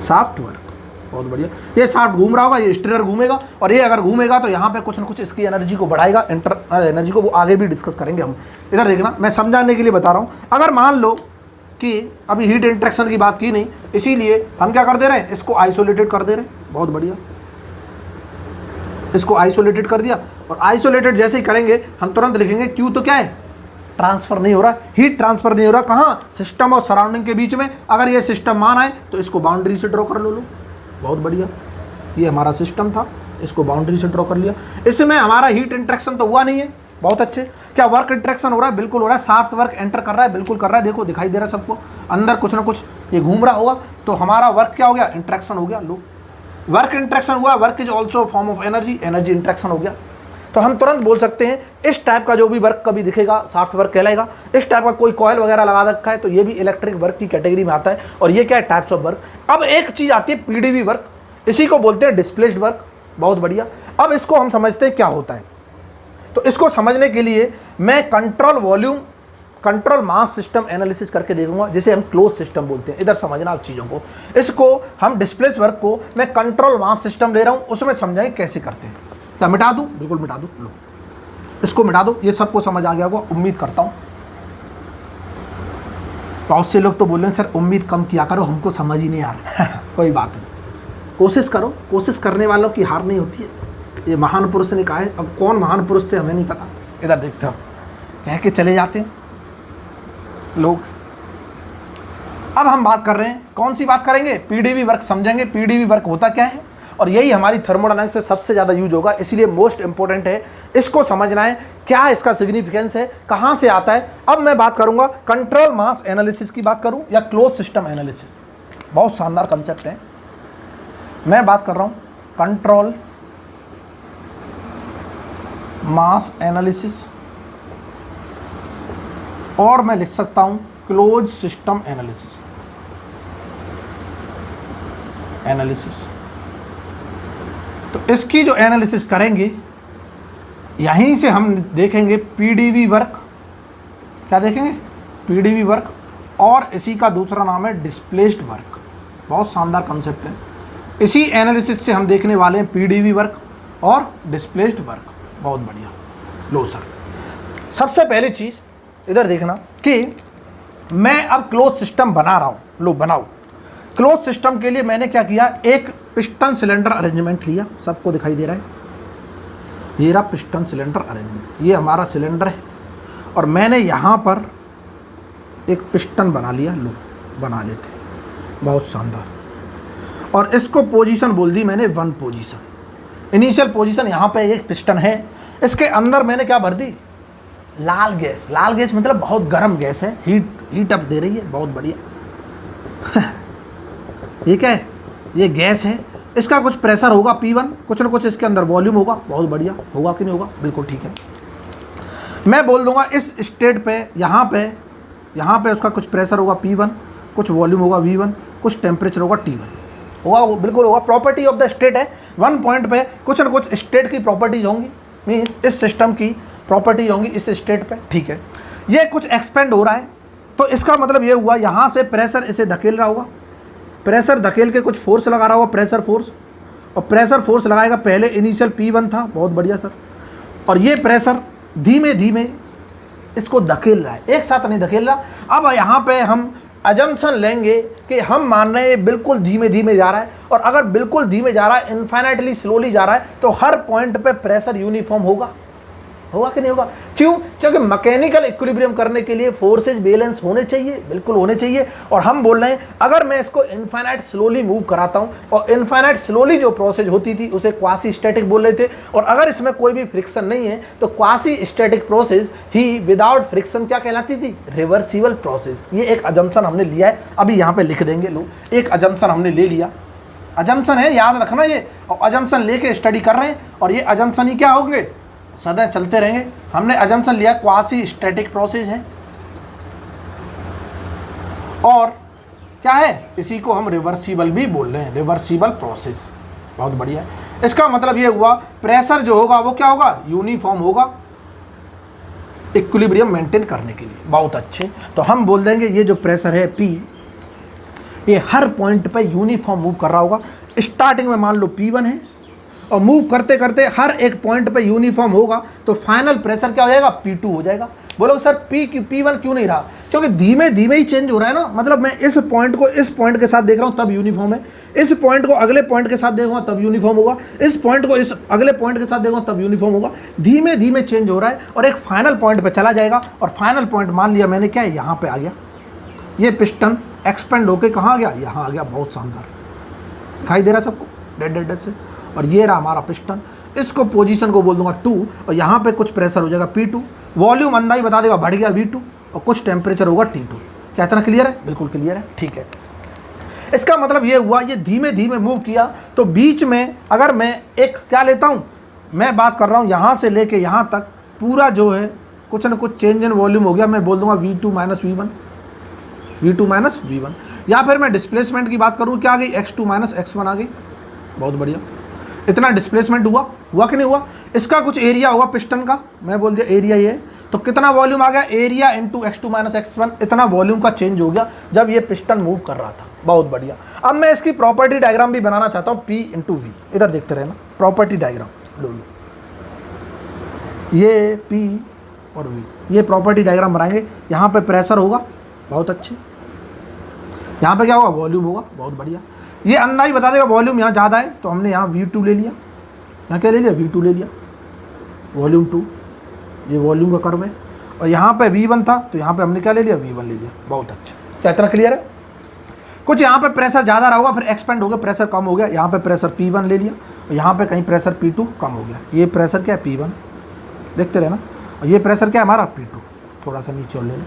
सॉफ्ट वर्क। बहुत बढ़िया, ये सॉफ्ट घूम रहा होगा, ये स्टीरर घूमेगा, और ये अगर घूमेगा तो यहाँ पे कुछ ना कुछ इसकी एनर्जी को बढ़ाएगा, एनर्जी को, वो आगे भी डिस्कस करेंगे हम। इधर देखना, मैं समझाने के लिए बता रहा हूँ। अगर मान लो कि अभी हीट इंट्रैक्शन की बात की नहीं, इसीलिए हम क्या कर दे रहे हैं, इसको आइसोलेटेड कर दे रहे हैं। बहुत बढ़िया, इसको आइसोलेटेड कर दिया, और आइसोलेटेड जैसे ही करेंगे हम तुरंत लिखेंगे क्यू, तो क्या है, ट्रांसफर नहीं हो रहा, हीट ट्रांसफर नहीं हो रहा। कहाँ, सिस्टम और सराउंडिंग के बीच में। अगर ये सिस्टम मान आए तो इसको बाउंड्री से ड्रॉ कर लो। बहुत बढ़िया, ये हमारा सिस्टम था, इसको बाउंड्री से ड्रॉ कर लिया। इसमें हमारा हीट इंट्रैक्शन तो हुआ नहीं है। बहुत अच्छे, क्या वर्क इंट्रैक्शन हो रहा है, बिल्कुल हो रहा है। सॉफ्ट वर्क एंटर कर रहा है, बिल्कुल कर रहा है, देखो दिखाई दे रहा है सबको, अंदर कुछ ना कुछ ये घूम रहा होगा, तो हमारा वर्क क्या हो गया, इंट्रैक्शन हो गया। लो, वर्क इंट्रैक्शन हुआ, work is also form of energy, energy interaction हो गया। तो हम तुरंत बोल सकते हैं इस टाइप का जो भी वर्क कभी दिखेगा सॉफ्ट वर्क कहलाएगा। इस टाइप का कोई कॉइल वगैरह लगा रखा है तो ये भी इलेक्ट्रिक वर्क की कैटेगरी में आता है, और ये क्या है, टाइप्स ऑफ वर्क। अब एक चीज़ आती है पीडीवी वर्क, इसी को बोलते हैं डिस्प्लेस्ड वर्क। बहुत बढ़िया, अब इसको हम समझते हैं क्या होता है। तो इसको समझने के लिए मैं control volume, control mass system analysis करके देखूंगा, जिसे हम क्लोज सिस्टम बोलते हैं। इधर समझना आप चीज़ों को, इसको हम डिस्प्लेस वर्क को मैं कंट्रोल मास सिस्टम ले रहा हूं, उसमें समझाएं कैसे करते हैं। क्या मिटा दूं, बिल्कुल मिटा दूं, लो इसको मिटा दो। ये सबको समझ आ गया होगा, उम्मीद करता हूं। बहुत से लोग तो बोल रहे हैं सर उम्मीद कम किया करो, हमको समझ ही नहीं आ रहा। कोई बात नहीं, कोशिश करो, कोशिश करने वालों की हार नहीं होती है। ये महान पुरुष ने कहा है, अब कौन महान पुरुष थे हमें नहीं पता, इधर देखते हो, कह के चले जाते हैं लोग। अब हम बात कर रहे हैं, कौन सी बात करेंगे, पीडीवी वर्क समझेंगे। पीडीवी वर्क होता क्या है, और यही हमारी थर्मोडायनामिक्स से सबसे ज़्यादा यूज होगा, इसलिए मोस्ट इंपॉर्टेंट है। इसको समझना है, क्या इसका सिग्निफिकेंस है, कहाँ से आता है। अब मैं बात करूँगा कंट्रोल मास एनालिसिस की बात करूँ या क्लोज सिस्टम एनालिसिस, बहुत शानदार कंसेप्ट है। मैं बात कर रहा हूँ कंट्रोल मास एनालिसिस, और मैं लिख सकता हूँ क्लोज सिस्टम एनालिसिस। तो इसकी जो एनालिसिस करेंगे, यहीं से हम देखेंगे पीडीवी वर्क। क्या देखेंगे, पीडीवी वर्क, और इसी का दूसरा नाम है डिस्प्लेस्ड वर्क। बहुत शानदार कंसेप्ट है। इसी एनालिसिस से हम देखने वाले हैं पीडीवी वर्क और डिस्प्लेस्ड वर्क। बहुत बढ़िया। लो सर, सबसे पहली चीज़ इधर देखना कि मैं अब क्लोज सिस्टम बना रहा हूँ। लो बनाओ। क्लोज सिस्टम के लिए मैंने क्या किया, एक पिस्टन सिलेंडर अरेंजमेंट लिया, सबको दिखाई दे रहा है, ये रहा पिस्टन सिलेंडर अरेंजमेंट। ये हमारा सिलेंडर है, और मैंने यहाँ पर एक पिस्टन बना लिया। लो बना लेते, बहुत शानदार। और इसको पोजीशन बोल दी मैंने 1 पोजीशन, इनिशियल पोजीशन। यहाँ पे एक पिस्टन है, इसके अंदर मैंने क्या भर दी, लाल गैस। लाल गैस मतलब बहुत गर्म गैस है, हीट अप दे रही है। बहुत बढ़िया। ये क्या है, ये गैस है, इसका कुछ प्रेशर होगा P1, कुछ ना कुछ इसके अंदर वॉल्यूम होगा। बहुत बढ़िया, होगा कि नहीं होगा, बिल्कुल ठीक है। मैं बोल दूंगा इस स्टेट पे, यहाँ पे उसका कुछ प्रेशर होगा P1, कुछ वॉल्यूम होगा V1, कुछ टेम्परेचर होगा T1 होगा, वो बिल्कुल होगा। प्रॉपर्टी ऑफ द स्टेट है, 1 पॉइंट पे कुछ ना कुछ स्टेट की प्रॉपर्टीज होंगी, मीन्स इस सिस्टम की प्रॉपर्टीज होंगी इस स्टेट पे। ठीक है, ये कुछ एक्सपेंड हो रहा है, तो इसका मतलब ये हुआ यहाँ से प्रेशर इसे धकेल रहा होगा, प्रेशर धकेल के कुछ फोर्स लगा रहा होगा, प्रेशर फोर्स। और प्रेशर फोर्स लगाएगा, पहले इनिशियल P1 था। बहुत बढ़िया सर। और ये प्रेशर धीमे धीमे इसको धकेल रहा है, एक साथ नहीं धकेल रहा। अब यहाँ पे हम अजम्पशन लेंगे कि हम मान रहे हैं बिल्कुल धीमे धीमे जा रहा है, और अगर बिल्कुल धीमे जा रहा है, इन्फाइनाइटली स्लोली जा रहा है, तो हर पॉइंट पे प्रेशर यूनिफॉर्म होगा कि नहीं होगा? क्यों? क्योंकि मैकेनिकल इक्विलिब्रियम करने के लिए फोर्सेज बैलेंस होने चाहिए, बिल्कुल होने चाहिए। और हम बोल रहे हैं अगर मैं इसको इनफाइनाइट स्लोली मूव कराता हूं, और इनफाइनाइट स्लोली जो प्रोसेस होती थी उसे क्वासी स्टैटिक बोल रहे थे, और अगर इसमें कोई भी फ्रिक्शन नहीं है तो क्वासी स्टैटिक प्रोसेस ही विदाउट फ्रिक्शन क्या कहलाती थी? Reversible process. ये एक अजम्पशन हमने लिया है, अभी यहाँ पे लिख देंगे। लो, एक अजम्पशन हमने ले लिया, अजम्पशन है, याद रखना ये, और अजम्पशन लेके स्टडी कर रहे हैं, और ये अजम्पशन ही क्या होंगे? सदा चलते रहेंगे। हमने अजम्पशन लिया क्वासी स्टैटिक प्रोसेस है, और क्या है? इसी को हम रिवर्सिबल भी बोल रहे हैं, रिवर्सिबल प्रोसेस। बहुत बढ़िया है। इसका मतलब ये हुआ प्रेशर जो होगा वो क्या होगा? यूनिफॉर्म होगा इक्विलिब्रियम मेंटेन करने के लिए। बहुत अच्छे। तो हम बोल देंगे ये जो प्रेशर है P, ये हर पॉइंट पे यूनिफॉर्म मूव कर रहा होगा। स्टार्टिंग में मान लो P1 है, और मूव करते करते हर एक पॉइंट पे यूनिफॉर्म होगा, तो फाइनल प्रेशर क्या हो जाएगा? P2 हो जाएगा। बोलो सर P1 क्यों नहीं रहा? क्योंकि धीमे धीमे ही चेंज हो रहा है ना। मतलब मैं इस पॉइंट को इस पॉइंट के साथ देख रहा हूँ तब यूनिफॉर्म है, इस पॉइंट को अगले पॉइंट के साथ देखूंगा तब यूनिफॉर्म होगा, इस पॉइंट को इस अगले पॉइंट के साथ देखूंगा तब यूनिफॉर्म होगा। धीमे धीमे चेंज हो रहा है, और एक फाइनल पॉइंट पर चला जाएगा। और फाइनल पॉइंट मान लिया मैंने, क्या है? यहाँ पे आ गया। ये पिस्टन एक्सपेंड होके कहाँ आ गया? यहाँ आ गया। बहुत शानदार, दिखाई दे रहा है सबको डेड से। और ये रहा हमारा पिस्टन। इसको पोजीशन को बोल दूंगा 2, और यहाँ पे कुछ प्रेशर हो जाएगा P2, वॉल्यूम अंदाज बता देगा बढ़ गया V2, और कुछ टेम्परेचर होगा T2। क्या इतना क्लियर है? बिल्कुल क्लियर है। ठीक है, इसका मतलब ये हुआ ये धीमे धीमे मूव किया, तो बीच में अगर मैं एक क्या लेता हूँ, मैं बात कर रहा हूँ यहाँ से लेके यहाँ तक पूरा जो है कुछ ना कुछ चेंज इन वॉल्यूम हो गया। मैं बोल दूंगा V2 माइनस V1, या फिर मैं डिस्प्लेसमेंट की बात करूँ, क्या आ गई? X2 माइनस X1 आ गई। बहुत बढ़िया। इतना डिस्प्लेसमेंट हुआ कि नहीं हुआ? इसका कुछ एरिया होगा पिस्टन का, मैं बोल दिया एरिया ये है, तो कितना वॉल्यूम आ गया? Area into X2 minus X1, इतना वॉल्यूम का चेंज हो गया जब ये पिस्टन मूव कर रहा था। बहुत बढ़िया। अब मैं इसकी प्रॉपर्टी डायग्राम भी बनाना चाहता हूँ, P इंटू V। इधर देखते रहना, प्रॉपर्टी डायग्राम लो, ये P और V, ये प्रॉपर्टी डायग्राम बनाएंगे। यहाँ पे प्रेशर होगा, बहुत अच्छे। यहाँ पे क्या होगा? वॉल्यूम होगा। बहुत बढ़िया। ये अंदाज बता देगा वॉल्यूम यहाँ ज़्यादा है, तो हमने यहाँ V2 ले लिया। यहाँ क्या ले लिया? V2 ले लिया, वॉल्यूम 2। ये वॉल्यूम का कर्व है, और यहाँ पे V1 था, तो यहाँ पे हमने क्या ले लिया? V1 ले लिया। बहुत अच्छा। क्या इतना क्लियर है? कुछ यहाँ पे प्रेशर ज़्यादा रहा होगा, फिर एक्सपेंड हो गया, प्रेशर कम हो गया। यहाँ पे प्रेशर P1 ले लिया, और यहाँ पे कहीं प्रेशर P2 कम हो गया। ये प्रेशर क्या है? P1, देखते रहना। और ये प्रेशर क्या है हमारा? P2। थोड़ा सा नीचे और ले लो,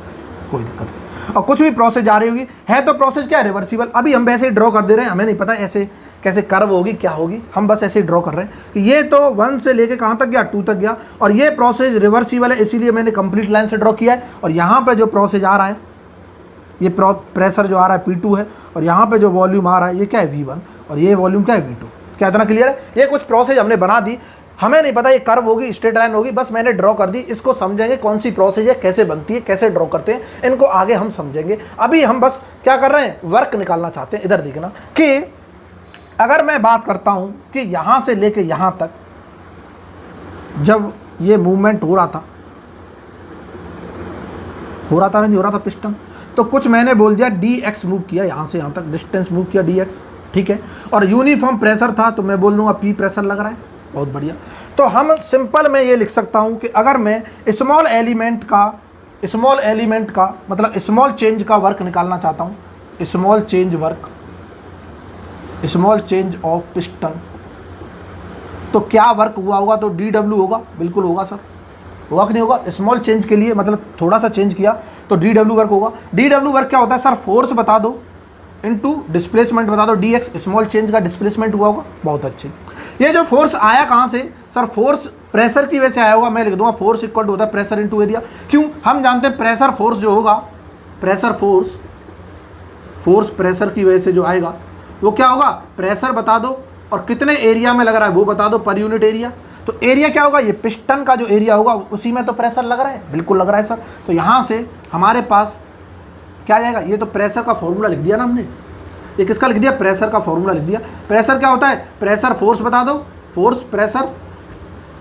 कोई दिक्कत नहीं। और कुछ भी प्रोसेस जा रही होगी है, तो प्रोसेस क्या है? रिवर्सिबल। अभी हम वैसे ही ड्रॉ कर दे रहे हैं, हमें नहीं पता ऐसे कैसे कर्व होगी, क्या होगी, हम बस ऐसे ही ड्रॉ कर रहे हैं कि ये तो 1 से लेके कहाँ तक गया? 2 तक गया, और ये प्रोसेस रिवर्सिबल है, इसीलिए मैंने कंप्लीट लाइन से ड्रॉ किया है। और यहाँ पे जो प्रोसेस आ रहा है, ये प्रेशर जो आ रहा है P2 है, और यहाँ पे जो वॉल्यूम आ रहा है ये क्या है? V1, और ये वॉल्यूम क्या है? V2। क्या इतना क्लियर है? ये कुछ प्रोसेस हमने बना दी, हमें नहीं पता ये कर्व होगी, स्ट्रेट लाइन होगी, बस मैंने ड्रॉ कर दी। इसको समझेंगे कौन सी प्रोसेस है, कैसे बनती है, कैसे ड्रॉ करते हैं, इनको आगे हम समझेंगे। अभी हम बस क्या कर रहे हैं? वर्क निकालना चाहते हैं। इधर देखना कि अगर मैं बात करता हूं कि यहां से लेके यहां तक जब ये मूवमेंट हो रहा था नहीं हो रहा था पिस्टन, तो कुछ मैंने बोल दिया dx मूव किया, यहां से यहां तक डिस्टेंस मूव किया dx, ठीक है। और यूनिफॉर्म प्रेशर था, तो मैं बोल दूंगा P प्रेशर लग रहा है। बहुत बढ़िया। तो हम सिंपल में ये लिख सकता हूं कि अगर मैं स्मॉल एलिमेंट का मतलब स्मॉल चेंज का वर्क निकालना चाहता हूं, स्मॉल चेंज ऑफ पिस्टन, तो क्या वर्क हुआ होगा? तो dw होगा। बिल्कुल होगा सर, होगा कि नहीं होगा? स्मॉल चेंज के लिए मतलब थोड़ा सा चेंज किया तो dw वर्क होगा। dw वर्क क्या होता है सर? फोर्स बता दो इनटू डिस्प्लेसमेंट बता दो, dx स्मॉल चेंज का डिस्प्लेसमेंट हुआ होगा। बहुत अच्छे। ये जो फोर्स आया कहाँ से सर? फोर्स प्रेशर की वजह से आया होगा। मैं लिख दूंगा फोर्स इक्वल टू होता है प्रेशर इनटू एरिया। क्यों? हम जानते हैं प्रेशर फोर्स जो होगा, फोर्स प्रेशर की वजह से जो आएगा वो क्या होगा? प्रेशर बता दो और कितने एरिया में लग रहा है वो बता दो, पर यूनिट एरिया। तो एरिया क्या होगा? ये पिस्टन का जो एरिया होगा उसी में तो प्रेशर लग रहा है। बिल्कुल लग रहा है सर। तो यहाँ से हमारे पास क्या आ जाएगा? ये तो प्रेशर का फॉर्मूला लिख दिया ना हमने। ये किसका लिख दिया? प्रेशर का फॉर्मूला लिख दिया। प्रेशर क्या होता है? प्रेशर फोर्स बता दो, force pressure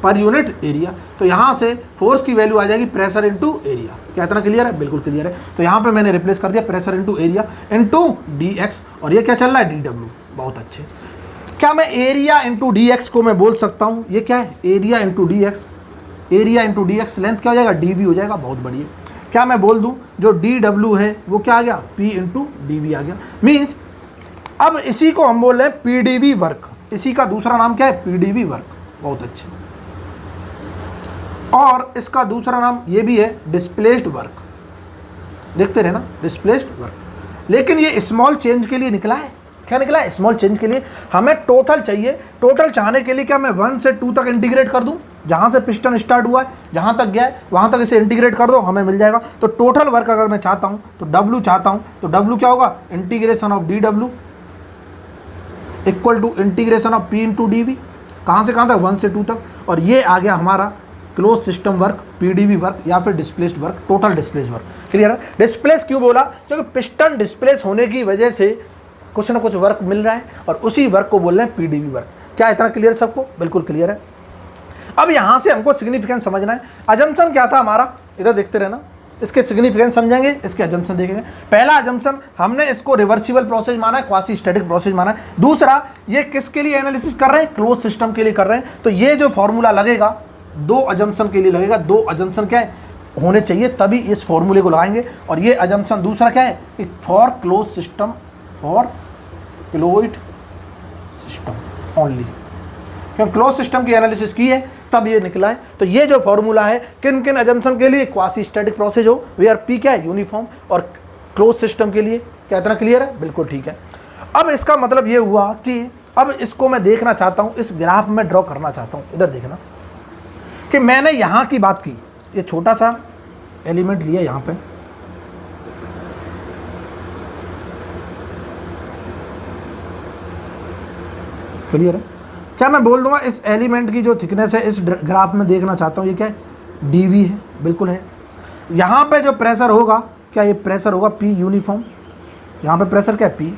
per unit area. तो यहाँ से फोर्स की वैल्यू आ जाएगी प्रेशर इंटू एरिया। क्या इतना क्लियर है? बिल्कुल क्लियर है। तो यहाँ पे मैंने रिप्लेस कर दिया pressure into area into D x, और ये क्या चल रहा है? D W. बहुत अच्छे। क्या मैं एरिया इंटू डी एक्स को मैं बोल सकता हूँ, ये क्या है? Area into D x, area into D x length क्या हो जाएगा? डी वी हो जाएगा। बहुत बढ़िया। क्या मैं बोल दूँ जो डी डब्ल्यू है वो क्या आ गया? पी इंटू डी वी आ गया। मीन्स अब इसी को हम बोल रहे हैं पी डी वी वर्क। इसी का दूसरा नाम क्या है? P D V work. बहुत अच्छे। और इसका दूसरा नाम ये भी है डिस्प्लेस्ड वर्क। देखते रहे ना, डिस्प्लेस्ड वर्क। लेकिन ये स्मॉल चेंज के लिए निकला है। क्या निकला है? स्मॉल चेंज के लिए। हमें टोटल चाहिए। टोटल चाहने के लिए क्या मैं 1 से 2 तक इंटीग्रेट कर दूं? जहां से पिस्टन स्टार्ट हुआ है, जहां तक गया है वहां तक इसे इंटीग्रेट कर दो, हमें मिल जाएगा। तो टोटल वर्क अगर मैं चाहता हूं तो W चाहता हूं तो W क्या होगा? Integration of D W equal to integration of P into D V. कहाँ से कहाँ तक? 1 से 2 तक। और ये आ गया हमारा close system work, PDV work या फिर displaced work, total displace work. Clear है? डिस्प्लेस क्यों बोला? क्योंकि पिस्टन डिस्प्लेस होने की वजह से कुछ ना कुछ वर्क मिल रहा है और उसी वर्क को बोल रहे हैं पीडीवी वर्क। क्या इतना क्लियर सबको? बिल्कुल क्लियर है। अब यहाँ से हमको सिग्निफिकेंस समझना है। अजम्पशन क्या था हमारा? इधर देखते रहना, इसके सिग्निफिकेंस समझेंगे, इसके अजम्पशन देखेंगे। पहला अजम्पशन, हमने इसको रिवर्सिबल प्रोसेस माना है, क्वासी स्टैटिक प्रोसेस माना है। दूसरा, ये किसके लिए एनालिसिस कर रहे हैं? क्लोज सिस्टम के लिए कर रहे हैं। तो ये जो फॉर्मूला लगेगा 2 अजम्पशन के लिए लगेगा। 2 अजम्पशन क्या है? होने चाहिए, तभी इस फॉर्मूले को लगाएंगे। और ये अजम्पशन दूसरा क्या है? कि for close system, for closed system only. क्योंकि क्लोज सिस्टम की एनालिसिस की है तब ये निकला है। तो ये जो फॉर्मूला है किन किन अजम्पशन के लिए? क्वासी स्टैटिक प्रोसेस हो वेयर पी क्या है? यूनिफॉर्म, और क्लोज सिस्टम के लिए। क्या इतना क्लियर है? बिल्कुल ठीक है। अब इसका मतलब ये हुआ कि अब इसको मैं देखना चाहता हूँ, इस ग्राफ में ड्रॉ करना चाहता हूँ। इधर देखना कि मैंने यहाँ की बात की, ये छोटा सा एलिमेंट लिया यहाँ पे, क्लियर है? क्या मैं बोल दूंगा इस एलिमेंट की जो थिकनेस है इस ग्राफ में देखना चाहता हूँ, ये क्या है? डीवी है। बिल्कुल है। यहाँ पे जो प्रेशर होगा, क्या ये प्रेशर होगा? P uniform. यहाँ पे प्रेशर क्या है? पी।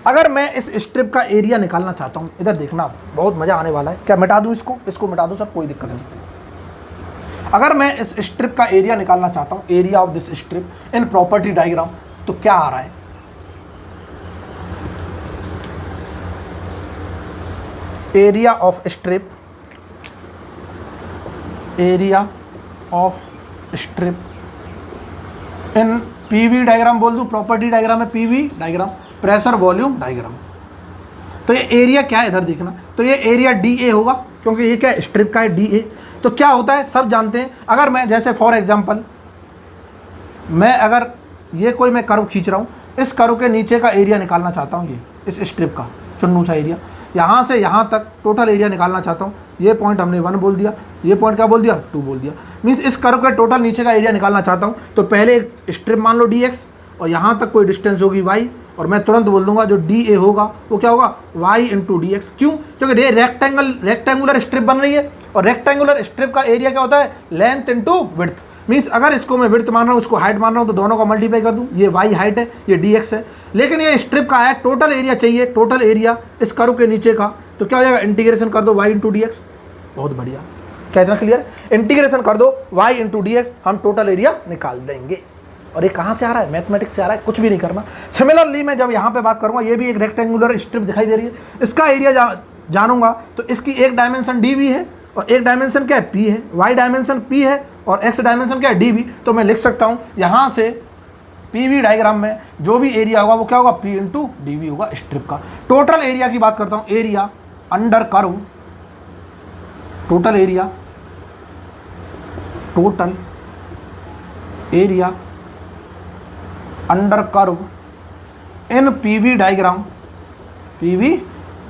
अगर मैं इस स्ट्रिप का एरिया निकालना चाहता हूँ, इधर देखना, बहुत मज़ा आने वाला है। क्या मिटा दूँ इसको? इसको मिटा दूँ सर, कोई दिक्कत नहीं। अगर मैं इस स्ट्रिप का एरिया निकालना चाहता हूँ, area of this strip in property diagram, तो क्या आ रहा है? Area of strip, area of strip in PV diagram बोल दूं, प्रॉपर्टी डायग्राम है PV diagram, pressure volume diagram. तो ये एरिया क्या है? इधर देखना, तो ये एरिया डी ए होगा, क्योंकि ये क्या है? स्ट्रिप का है, डी ए। तो क्या होता है सब जानते हैं। अगर मैं जैसे फॉर एग्जांपल मैं अगर ये कोई मैं कर्व खींच रहा हूँ, इस कर्व के नीचे का एरिया निकालना चाहता हूँ, ये इस स्ट्रिप का चुन्नू सा एरिया, यहाँ से यहाँ तक टोटल एरिया निकालना चाहता हूँ। ये पॉइंट हमने 1 बोल दिया, ये पॉइंट क्या बोल दिया? 2 बोल दिया। मीन्स इस कर्व का टोटल नीचे का एरिया निकालना चाहता हूँ। तो पहले एक स्ट्रिप मान लो dx, और यहाँ तक कोई डिस्टेंस होगी y, और मैं तुरंत बोल दूंगा जो dA होगा वो क्या होगा? y into D x. क्यों? क्योंकि ये रेक्टेंगुलर स्ट्रिप बन रही है, और रेक्टेंगुलर स्ट्रिप का एरिया क्या होता है? Length into width. मीन्स अगर इसको मैं विड्थ मान रहा हूँ, उसको हाइट मान रहा हूँ, तो दोनों का मल्टीप्लाई कर दूँ। ये y हाइट है, ये dx है। लेकिन ये स्ट्रिप का है, टोटल एरिया चाहिए, टोटल एरिया इस कर्व के नीचे का। तो क्या हो जाएगा? इंटीग्रेशन कर दो y इंटू डी एक्स। बहुत बढ़िया। क्या इतना क्लियर? इंटीग्रेशन कर दो y इंटू डी एक्स, हम टोटल एरिया निकाल देंगे। और ये कहाँ से आ रहा है? मैथमेटिक्स से आ रहा है, कुछ भी नहीं करना। सिमिलरली मैं जब यहाँ पे बात करूँगा, ये भी एक रेक्टेंगुलर स्ट्रिप दिखाई दे रही है, इसका एरिया जानूंगा तो इसकी एक डायमेंशन डी है और एक डायमेंशन क्या है? पी है। वाई डायमेंशन पी है और एक्स डायमेंशन क्या है? डी। तो मैं लिख सकता हूँ यहाँ से पीवी डायग्राम में जो भी एरिया होगा वो क्या होगा? पी इंटू डी होगा स्ट्रिप का। टोटल एरिया की बात करता हूँ, area under curve, total area, total area under curve इन पीवी डायग्राम, पीवी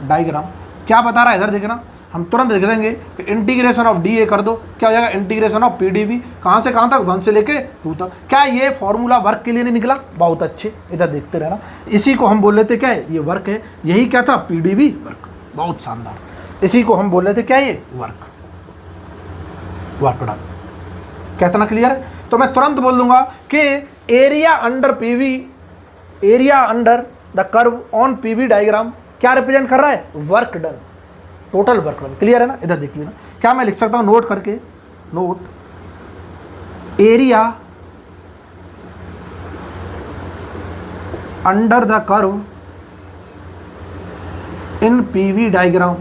डायग्राम क्या बता रहा है? इधर देखना, हम तुरंत लिख देंगे कि इंटीग्रेशन ऑफ डी ए कर दो, क्या हो जाएगा? Integration of P D V. कहाँ से कहाँ तक? 1 से लेके 2 तक। क्या ये फॉर्मूला वर्क के लिए नहीं निकला? बहुत अच्छे, इधर देखते रहना। इसी को हम बोल लेते क्या है? ये वर्क है। यही क्या था? P D V work. बहुत शानदार। इसी को हम बोल लेते क्या? ये वर्क, वर्क डन। क्या इतना क्लियर है? तो मैं तुरंत बोल दूंगा कि area under PV, area under the curve on PV diagram क्या रिप्रेजेंट कर रहा है? Work done. Total work done. Clear है ना? इधर देख लेना, क्या मैं लिख सकता हूँ नोट करके, note area under the curve in PV diagram,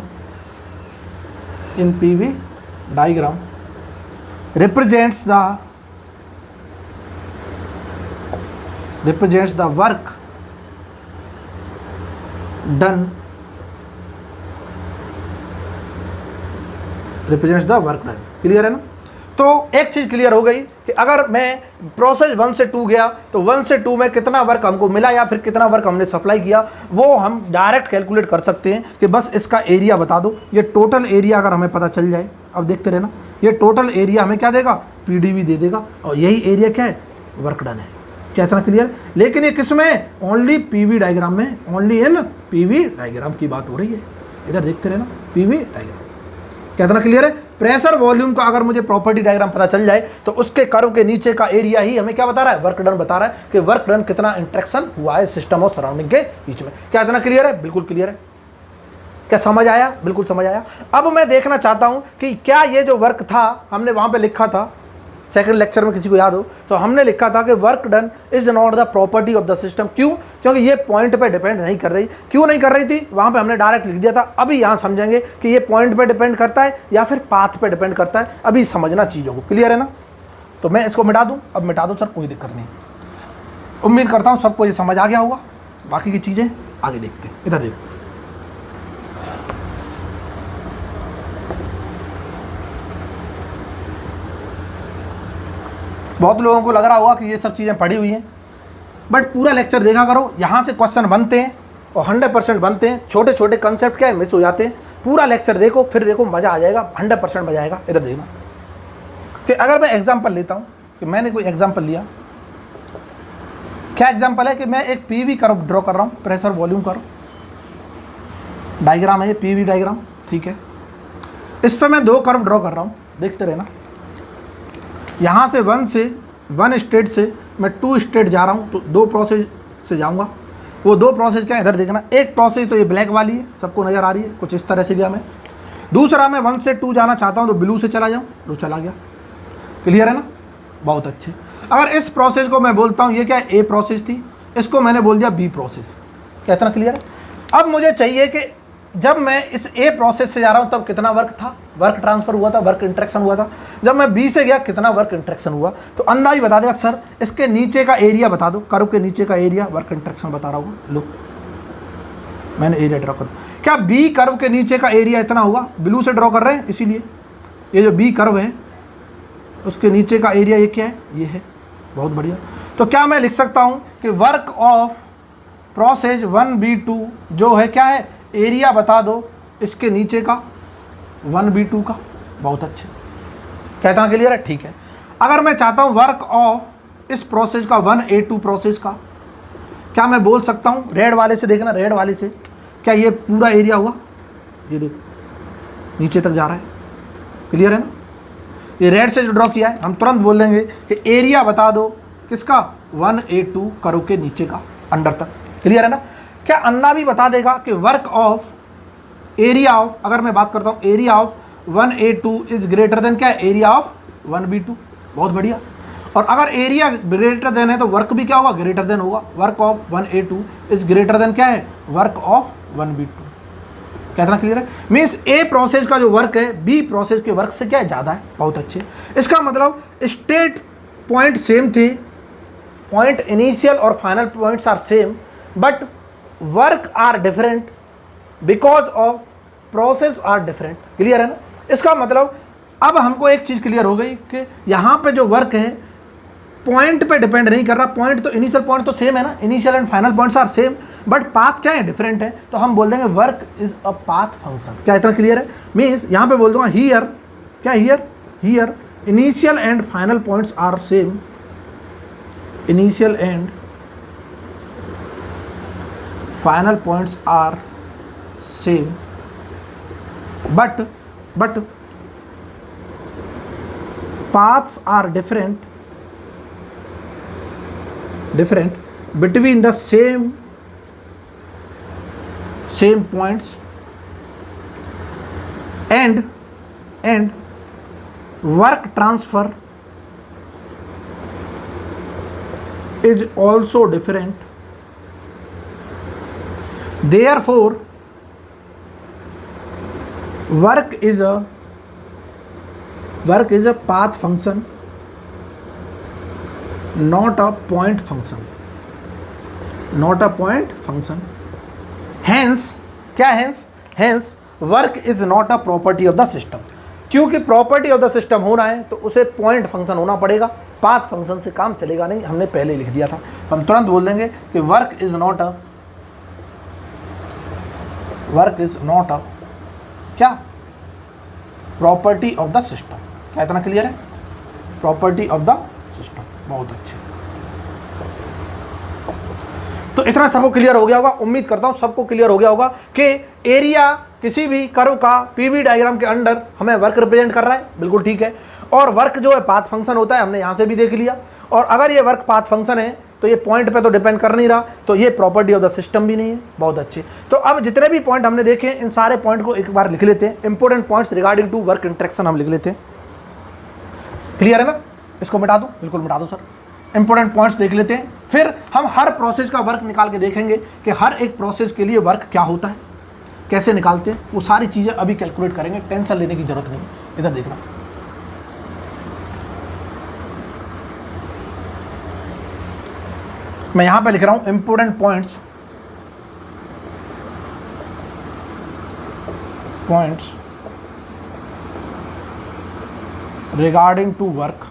in PV diagram represents the work done, represents the work done। Clear है ना? तो एक चीज क्लियर हो गई कि अगर मैं प्रोसेस 1 से 2 गया तो 1 से 2 में कितना वर्क हमको मिला या फिर कितना वर्क हमने सप्लाई किया, वो हम डायरेक्ट कैलकुलेट कर सकते हैं कि बस इसका एरिया बता दो। ये टोटल एरिया अगर हमें पता चल जाए, अब देखते रहना, ये टोटल एरिया हमें क्या देगा, पीडीवी दे देगा, और यही एरिया क्या है, वर्क डन है। क्या इतना क्लियर? लेकिन ये किस में, ओनली पीवी डायग्राम में, ओनली इन पीवी डायग्राम की बात हो रही है। इधर देखते रहना, पीवी डायग्राम। क्या इतना क्लियर है? प्रेशर वॉल्यूम का अगर मुझे प्रॉपर्टी डायग्राम पता चल जाए तो उसके कर्व के नीचे का एरिया ही हमें क्या बता रहा है, वर्क डन बता रहा है कि वर्क डन कितना इंटरेक्शन हुआ है सिस्टम और सराउंडिंग के बीच में। क्या इतना क्लियर है? बिल्कुल क्लियर है। क्या समझ आया? बिल्कुल समझ आया। अब मैं देखना चाहता हूं कि क्या ये जो वर्क था, हमने वहां पे लिखा था सेकंड लेक्चर में, किसी को याद हो तो हमने लिखा था कि work done is not the property of the system. क्यों? क्योंकि ये पॉइंट पे डिपेंड नहीं कर रही। क्यों नहीं कर रही थी? वहां पे हमने डायरेक्ट लिख दिया था। अभी यहां समझेंगे कि ये पॉइंट पे डिपेंड करता है या फिर पाथ पे डिपेंड करता है। अभी समझना चीज़ों को। क्लियर है ना? तो मैं इसको मिटा दूँ, अब मिटा दूँ सर, कोई दिक्कत नहीं। उम्मीद करता हूँ सबको ये समझ आ गया होगा। बाकी की चीज़ें आगे देखते हैं। इधर देखो, बहुत लोगों को लग रहा होगा कि ये सब चीज़ें पढ़ी हुई हैं, बट पूरा लेक्चर देखा करो। यहाँ से क्वेश्चन बनते हैं और 100% बनते हैं। छोटे छोटे कंसेप्ट क्या है, मिस हो जाते हैं। पूरा लेक्चर देखो, फिर देखो, मज़ा आ जाएगा, 100% मज़ा आएगा। इधर देखना कि अगर मैं एग्जांपल लेता हूँ, कि मैंने कोई एग्जांपल लिया, क्या एग्जांपल है कि मैं एक पीवी कर्व ड्रॉ कर रहा हूँ, प्रेशर वॉल्यूम कर्व डायग्राम है ये, पीवी डायग्राम, ठीक है। इस पर मैं 2 कर्व ड्रॉ कर रहा हूँ, देखते रहना। यहाँ से 1 स्टेट से मैं 2 स्टेट जा रहा हूँ, तो 2 प्रोसेस से जाऊँगा। वो 2 प्रोसेस क्या है, इधर देखना। एक प्रोसेस तो ये ब्लैक वाली है, सबको नज़र आ रही है, कुछ इस तरह से लिया मैं। दूसरा मैं 1 से 2 जाना चाहता हूँ तो ब्लू से चला जाऊँ, तो चला गया। क्लियर है ना? बहुत अच्छे। अगर इस प्रोसेस को मैं बोलता हूँ, ये क्या है, ए प्रोसेस थी, इसको मैंने बोल दिया बी प्रोसेस। क्या इतना क्लियर है? अब मुझे चाहिए कि जब मैं इस ए प्रोसेस से जा रहा हूँ तब कितना वर्क था, वर्क ट्रांसफर हुआ था, वर्क इंटरेक्शन हुआ था। जब मैं बी से गया कितना वर्क इंटरेक्शन हुआ। तो अंदाज बता देगा सर इसके नीचे का एरिया बता दो, कर्व के नीचे का एरिया, वर्क इंटरेक्शन बता रहा हूँ। लो मैंने एरिया ड्रॉ कर दिया। क्या बी कर्व के नीचे का एरिया इतना हुआ? ब्लू से ड्रॉ कर रहे हैं इसीलिए। ये जो बी कर्व है उसके नीचे का एरिया ये क्या है, ये है। बहुत बढ़िया। तो क्या मैं लिख सकता हूँ कि वर्क ऑफ प्रोसेस 1B2 जो है क्या है, एरिया बता दो इसके नीचे का 1B2 का। बहुत अच्छे। कहता क्लियर है? ठीक है। अगर मैं चाहता हूँ वर्क ऑफ इस प्रोसेस का 1A2 प्रोसेस का, क्या मैं बोल सकता हूँ, रेड वाले से देखना, रेड वाले से क्या ये पूरा एरिया हुआ, ये देखो नीचे तक जा रहा है। क्लियर है ना? ये रेड से जो ड्रॉ किया है, हम तुरंत बोल देंगे कि एरिया बता दो किसका, 1A2 कर्व के नीचे का, अंडर तक। क्लियर है ना? क्या अन्ना भी बता देगा कि वर्क ऑफ एरिया ऑफ, अगर मैं बात करता हूँ area of 1A2 is greater than क्या, एरिया ऑफ 1B2। बहुत बढ़िया। और अगर एरिया ग्रेटर देन है तो वर्क भी क्या होगा, ग्रेटर देन होगा। Work of 1A2 is greater than क्या है, वर्क ऑफ 1B2। कितना क्लियर है? मीन्स ए प्रोसेस का जो वर्क है बी प्रोसेस के वर्क से क्या है, ज़्यादा है। बहुत अच्छे। इसका मतलब स्टेट पॉइंट सेम थे, पॉइंट इनिशियल और final points are same, but work are different because of process are different. Clear है ना? इसका मतलब अब हमको एक चीज़ क्लियर हो गई कि यहाँ पे जो वर्क है पॉइंट पे डिपेंड नहीं कर रहा। पॉइंट तो इनिशियल पॉइंट तो सेम है ना, initial and final points are same, but path क्या है, डिफरेंट है। तो हम बोल देंगे work is a path function. क्या इतना क्लियर है? मीन्स यहाँ पे बोल दूंगा हियर, क्या here initial and final points are same, initial and final points are same, but paths are different between the same points and work transfer is also different. Therefore, work is a path function, not a point function. Hence, क्या hence work is not a property of the system. क्योंकि property of the system होना है तो उसे point function होना पड़ेगा, path function से काम चलेगा नहीं, हमने पहले लिख दिया था। हम तुरंत बोल देंगे कि वर्क इज नॉट अ क्या प्रॉपर्टी ऑफ द सिस्टम। क्या इतना क्लियर है? प्रॉपर्टी ऑफ द सिस्टम, बहुत अच्छे। तो इतना सबको क्लियर हो गया होगा, उम्मीद करता हूं सबको क्लियर हो गया होगा कि एरिया किसी भी कर्व का पीवी डायग्राम के अंडर हमें वर्क रिप्रेजेंट कर रहा है, बिल्कुल ठीक है। और वर्क जो है पाथ फंक्शन होता है, हमने यहां से भी देख लिया। और अगर ये वर्क पाथ फंक्शन है तो ये पॉइंट पे तो डिपेंड कर नहीं रहा, तो ये प्रॉपर्टी ऑफ द सिस्टम भी नहीं है, बहुत अच्छे। तो अब जितने भी पॉइंट हमने देखे इन सारे पॉइंट को एक बार लिख लेते हैं। Important points regarding to work interaction हम लिख लेते हैं। क्लियर है ना? इसको मिटा दूं? बिल्कुल मिटा दूं सर। इंपॉर्टेंट पॉइंट्स देख लेते हैं, फिर हम हर प्रोसेस का वर्क निकाल के देखेंगे कि हर एक प्रोसेस के लिए वर्क क्या होता है, कैसे निकालते हैं, वो सारी चीज़ें अभी कैलकुलेट करेंगे, टेंशन लेने की जरूरत नहीं। इधर देखना, मैं यहां पे लिख रहा हूं important points regarding to work.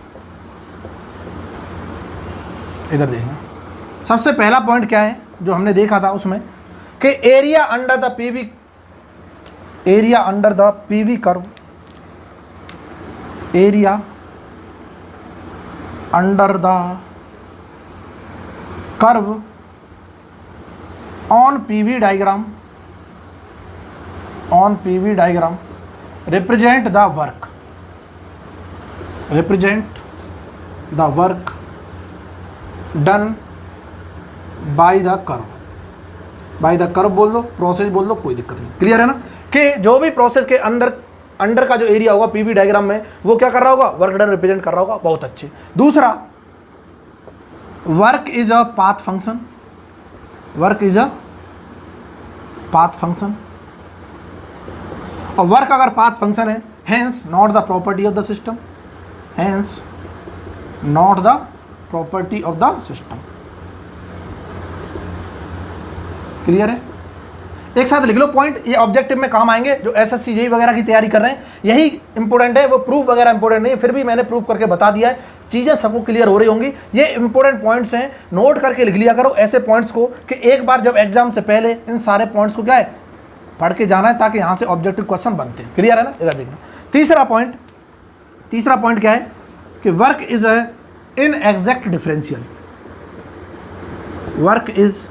इधर देखना, सबसे पहला पॉइंट क्या है जो हमने देखा था उसमें कि area under the PV curve, area under the curve on PV diagram represent the work done by the curve बोल दो, प्रोसेस बोल दो, कोई दिक्कत नहीं। क्लियर है ना कि जो भी प्रोसेस के अंडर का जो एरिया होगा पीवी डायग्राम में, वो क्या कर रहा होगा? वर्क डन रिप्रेजेंट कर रहा होगा, बहुत अच्छे। दूसरा, work is a path function, और वर्क अगर पाथ फंक्शन है, hence not the property of the system, clear है? एक साथ लिख लो पॉइंट, ये ऑब्जेक्टिव में काम आएंगे। जो एसएससी जेईई वगैरह की तैयारी कर रहे हैं, यही इंपॉर्टेंट है, वो प्रूफ वगैरह इंपॉर्टेंट नहीं है, फिर भी मैंने प्रूफ करके बता दिया है, चीज़ें सबको क्लियर हो रही होंगी। ये इंपॉर्टेंट पॉइंट्स हैं, नोट करके लिख लिया करो ऐसे पॉइंट्स को कि एक बार जब एग्जाम से पहले इन सारे पॉइंट्स को क्या है पढ़ के जाना है, ताकि यहाँ से ऑब्जेक्टिव क्वेश्चन बनते हैं। क्लियर है ना? इधर देखना, तीसरा पॉइंट क्या है कि work is a inexact differential. Work is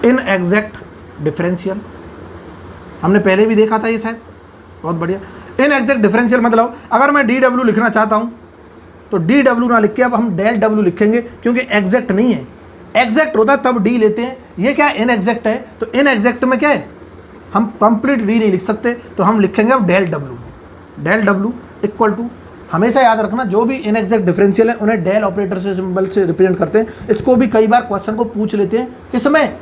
inexact differential, हमने पहले भी देखा था ये शायद, बहुत बढ़िया। इनएग्जैक्ट डिफरेंशियल मतलब अगर मैं डी डब्ल्यू लिखना चाहता हूँ तो डी डब्ल्यू ना लिख के अब हम डेल डब्ल्यू लिखेंगे, क्योंकि एग्जैक्ट नहीं है। एग्जैक्ट होता तब डी लेते हैं, ये क्या है? इनएग्जैक्ट है, तो इनएग्जैक्ट में क्या है? हम कंप्लीट डी नहीं लिख सकते, तो हम लिखेंगे अब डेल डब्ल्यू इक्वल टू, हमेशा याद रखना जो भी इनएग्जैक्ट डिफरेंशियल है उन्हें डेल ऑपरेटर से सिंबल से रिप्रेजेंट करते हैं। इसको भी कई बार क्वेश्चन को पूछ लेते हैं, किसमें?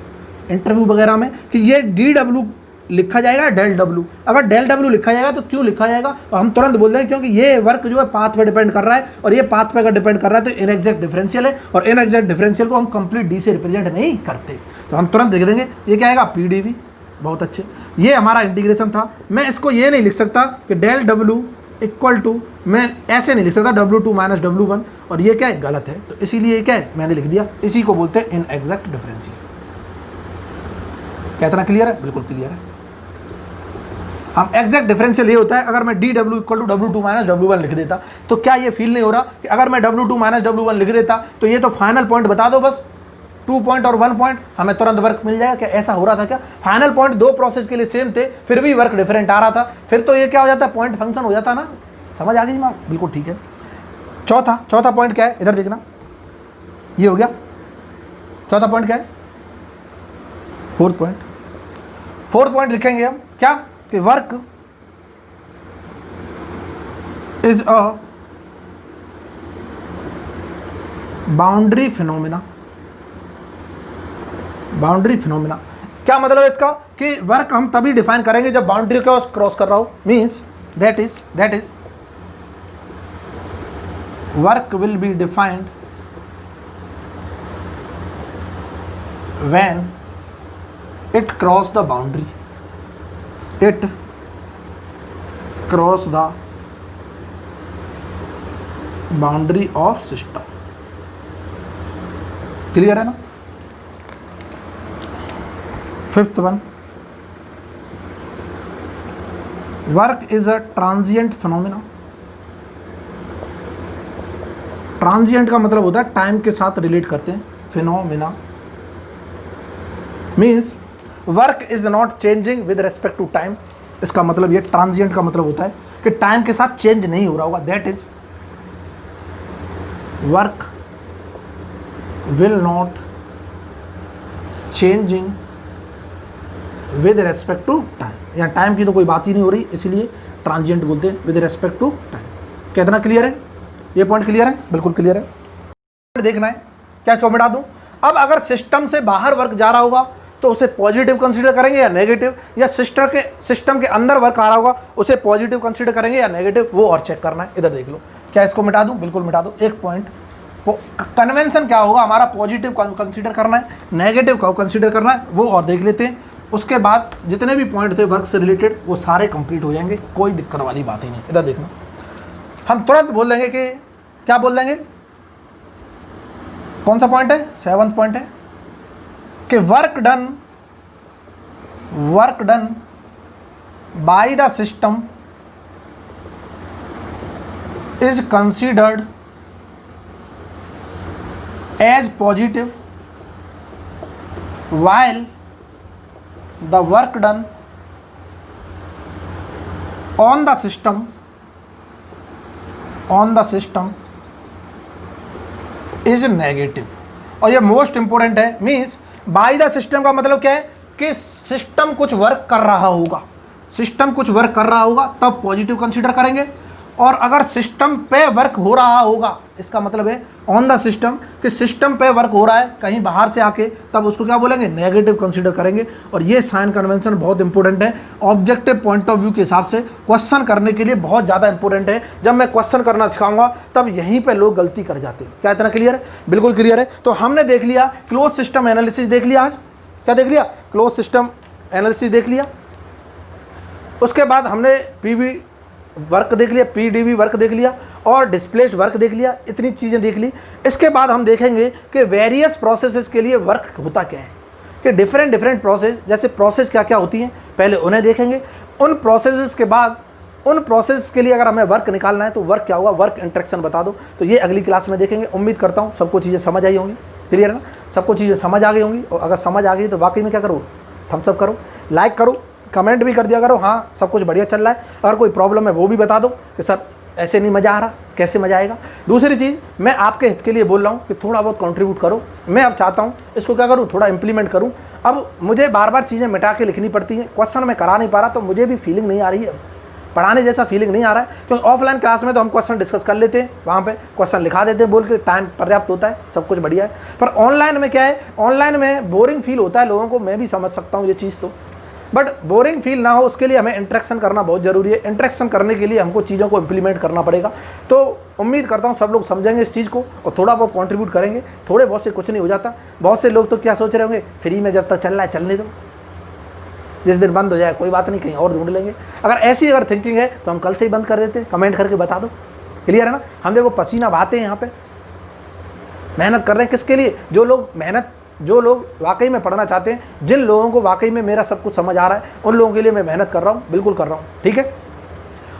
इंटरव्यू वगैरह में, कि ये डी डब्ल्यू लिखा जाएगा डेल डब्ल्यू। अगर डेल डब्ल्यू लिखा जाएगा तो क्यों लिखा जाएगा? और हम तुरंत बोल देंगे क्योंकि ये वर्क जो है पाथ पे डिपेंड कर रहा है, और ये पाथ पे अगर डिपेंड कर रहा है तो इनएग्जैक्ट डिफरेंशियल है, और इनएग्जैक्ट डिफरेंशियल को हम कंप्लीट डी से रिप्रेजेंट नहीं करते, तो हम तुरंत लिख देंगे ये क्या आएगा? पीडीवी। बहुत अच्छे, ये हमारा इंटीग्रेशन था। मैं इसको ये नहीं लिख सकता कि डेल डब्ल्यू इक्वल टू, मैं ऐसे नहीं लिख सकता W2 माइनस W1, और ये क्या है? गलत है, तो इसीलिए क्या है मैंने लिख दिया, इसी को बोलते हैं इनएग्जैक्ट डिफरेंशियल। क्या इतना क्लियर है? बिल्कुल क्लियर है। हम एग्जैक्ट डिफरेंशियल ये होता है, अगर मैं D W equal to W2 minus W1 लिख देता, तो क्या ये फील नहीं हो रहा कि अगर मैं W2 माइनस W1 लिख देता तो ये तो फाइनल पॉइंट बता दो बस, 2 पॉइंट और 1 पॉइंट, हमें तुरंत वर्क मिल जाएगा? क्या ऐसा हो रहा था क्या? फाइनल पॉइंट दो प्रोसेस के लिए सेम थे, फिर भी वर्क डिफरेंट आ रहा था, फिर तो ये क्या हो जाता? पॉइंट फंक्शन हो जाता ना। समझ आ गई माँ? बिल्कुल ठीक है। चौथा पॉइंट क्या है? इधर देखना, ये हो गया। चौथा पॉइंट क्या है? फोर्थ पॉइंट लिखेंगे हम क्या कि work is a boundary phenomena. Boundary phenomena क्या मतलब है इसका कि वर्क हम तभी डिफाइन करेंगे जब बाउंड्री को क्रॉस कर रहा हो, means that is work will be defined when it cross the boundary, it cross the boundary of system। Clear है ना। Fifth one, work is a transient phenomena. Transient का मतलब होता है टाइम के साथ रिलेट करते हैं, phenomena means work is not changing with respect to time. इसका मतलब ये ट्रांजिएंट का मतलब होता है कि टाइम के साथ चेंज नहीं हो रहा होगा, that is work will not changing with respect to time. यहाँ टाइम की तो कोई बात ही नहीं हो रही, इसलिए ट्रांजिएंट बोलते हैं विद रेस्पेक्ट टू टाइम। कितना क्लियर है, ये पॉइंट क्लियर है, बिल्कुल क्लियर है। देखना है क्या, इसको मिटा दूं। अब अगर सिस्टम से बाहर वर्क जा रहा होगा तो उसे पॉजिटिव कंसीडर करेंगे या नेगेटिव, या सिस्टम के अंदर वर्क आ रहा होगा उसे पॉजिटिव कंसीडर करेंगे या नेगेटिव, वो और चेक करना है। इधर देख लो, क्या इसको मिटा दूं, बिल्कुल मिटा दो। एक पॉइंट कन्वेंशन क्या होगा हमारा, पॉजिटिव कंसीडर करना है, नेगेटिव को कंसीडर करना है, वो और देख लेते हैं। उसके बाद जितने भी पॉइंट थे वर्क से रिलेटेड वो सारे कंप्लीट हो जाएंगे, कोई दिक्कत वाली बात ही नहीं। इधर देखना, हम तुरंत बोल देंगे कि क्या बोल देंगे, कौन सा पॉइंट है, 7वां पॉइंट है कि work done by the system is considered as positive while the work done on the system is negative। और ये मोस्ट इंपॉर्टेंट है, मीन्स बाय द सिस्टम का मतलब क्या है कि सिस्टम कुछ वर्क कर रहा होगा, सिस्टम कुछ वर्क कर रहा होगा तब पॉजिटिव कंसीडर करेंगे, और अगर सिस्टम पे वर्क हो रहा होगा, इसका मतलब है ऑन द सिस्टम, कि सिस्टम पे वर्क हो रहा है कहीं बाहर से आके, तब उसको क्या बोलेंगे, नेगेटिव कंसीडर करेंगे। और ये साइन कन्वेंशन बहुत इंपॉर्टेंट है, ऑब्जेक्टिव पॉइंट ऑफ व्यू के हिसाब से क्वेश्चन करने के लिए बहुत ज़्यादा इंपॉर्टेंट है। जब मैं क्वेश्चन करना सिखाऊंगा तब यहीं पर लोग गलती कर जाते हैं। क्या इतना क्लियर है, बिल्कुल क्लियर है। तो हमने देख लिया क्लोज सिस्टम एनालिसिस, देख लिया आज, क्या देख लिया, क्लोज सिस्टम एनालिसिस देख लिया। उसके बाद हमने पीवी वर्क देख लिया, पीडीवी वर्क देख लिया, और डिस्प्लेस्ड वर्क देख लिया, इतनी चीज़ें देख ली। इसके बाद हम देखेंगे कि वेरियस प्रोसेसेस के लिए वर्क होता क्या है, कि डिफरेंट प्रोसेस, जैसे प्रोसेस क्या क्या होती हैं, पहले उन्हें देखेंगे। उन प्रोसेसेस के बाद उन प्रोसेस के लिए अगर हमें वर्क निकालना है तो वर्क क्या होगा, वर्क इंटरेक्शन बता दो। तो ये अगली क्लास में देखेंगे। उम्मीद करता हूँ सबको चीज़ें समझ आई होंगी, क्लियर है ना, सबको चीज़ें समझ आ गई होंगी। और अगर समझ आ गई तो वाकई में क्या करो, थम्स अप करो, लाइक करो, कमेंट भी कर दिया करो, हाँ सब कुछ बढ़िया चल रहा है। अगर कोई प्रॉब्लम है वो भी बता दो कि सर ऐसे नहीं मज़ा आ रहा, कैसे मज़ा आएगा। दूसरी चीज़ मैं आपके हित के लिए बोल रहा हूँ कि थोड़ा बहुत कंट्रीब्यूट करो। मैं अब चाहता हूँ इसको क्या करूँ, थोड़ा इंप्लीमेंट करूँ। अब मुझे बार बार चीज़ें मिटा के लिखनी पड़ती हैं, क्वेश्चन मैं करा नहीं पा रहा, तो मुझे भी फीलिंग नहीं आ रही है, पढ़ाने जैसा फीलिंग नहीं आ रहा है। क्योंकि ऑफलाइन क्लास में तो हम क्वेश्चन डिस्कस कर लेते हैं, वहाँ पे क्वेश्चन लिखा देते हैं बोल के, टाइम पर्याप्त होता है, सब कुछ बढ़िया है। पर ऑनलाइन में क्या है, ऑनलाइन में बोरिंग फील होता है लोगों को, मैं भी समझ सकता हूँ ये चीज़ तो, बट बोरिंग फील ना हो उसके लिए हमें इंटरेक्शन करना बहुत ज़रूरी है। इंटरेक्शन करने के लिए हमको चीज़ों को इम्प्लीमेंट करना पड़ेगा। तो उम्मीद करता हूँ सब लोग समझेंगे इस चीज़ को और थोड़ा बहुत कंट्रीब्यूट करेंगे। थोड़े बहुत से कुछ नहीं हो जाता। बहुत से लोग तो क्या सोच रहे होंगे, फ्री में जब तक चल रहा है चलने दो, जिस दिन बंद हो जाए कोई बात नहीं, कहीं और ढूंढ लेंगे। अगर थिंकिंग है तो हम कल से ही बंद कर देते, कमेंट करके बता दो, क्लियर है ना। हम देखो पसीना बहाते हैं यहाँ पे, मेहनत कर रहे हैं किसके लिए, जो लोग वाकई में पढ़ना चाहते हैं, जिन लोगों को वाकई में मेरा सब कुछ समझ आ रहा है, उन लोगों के लिए मैं मेहनत कर रहा हूँ, बिल्कुल कर रहा हूँ, ठीक है।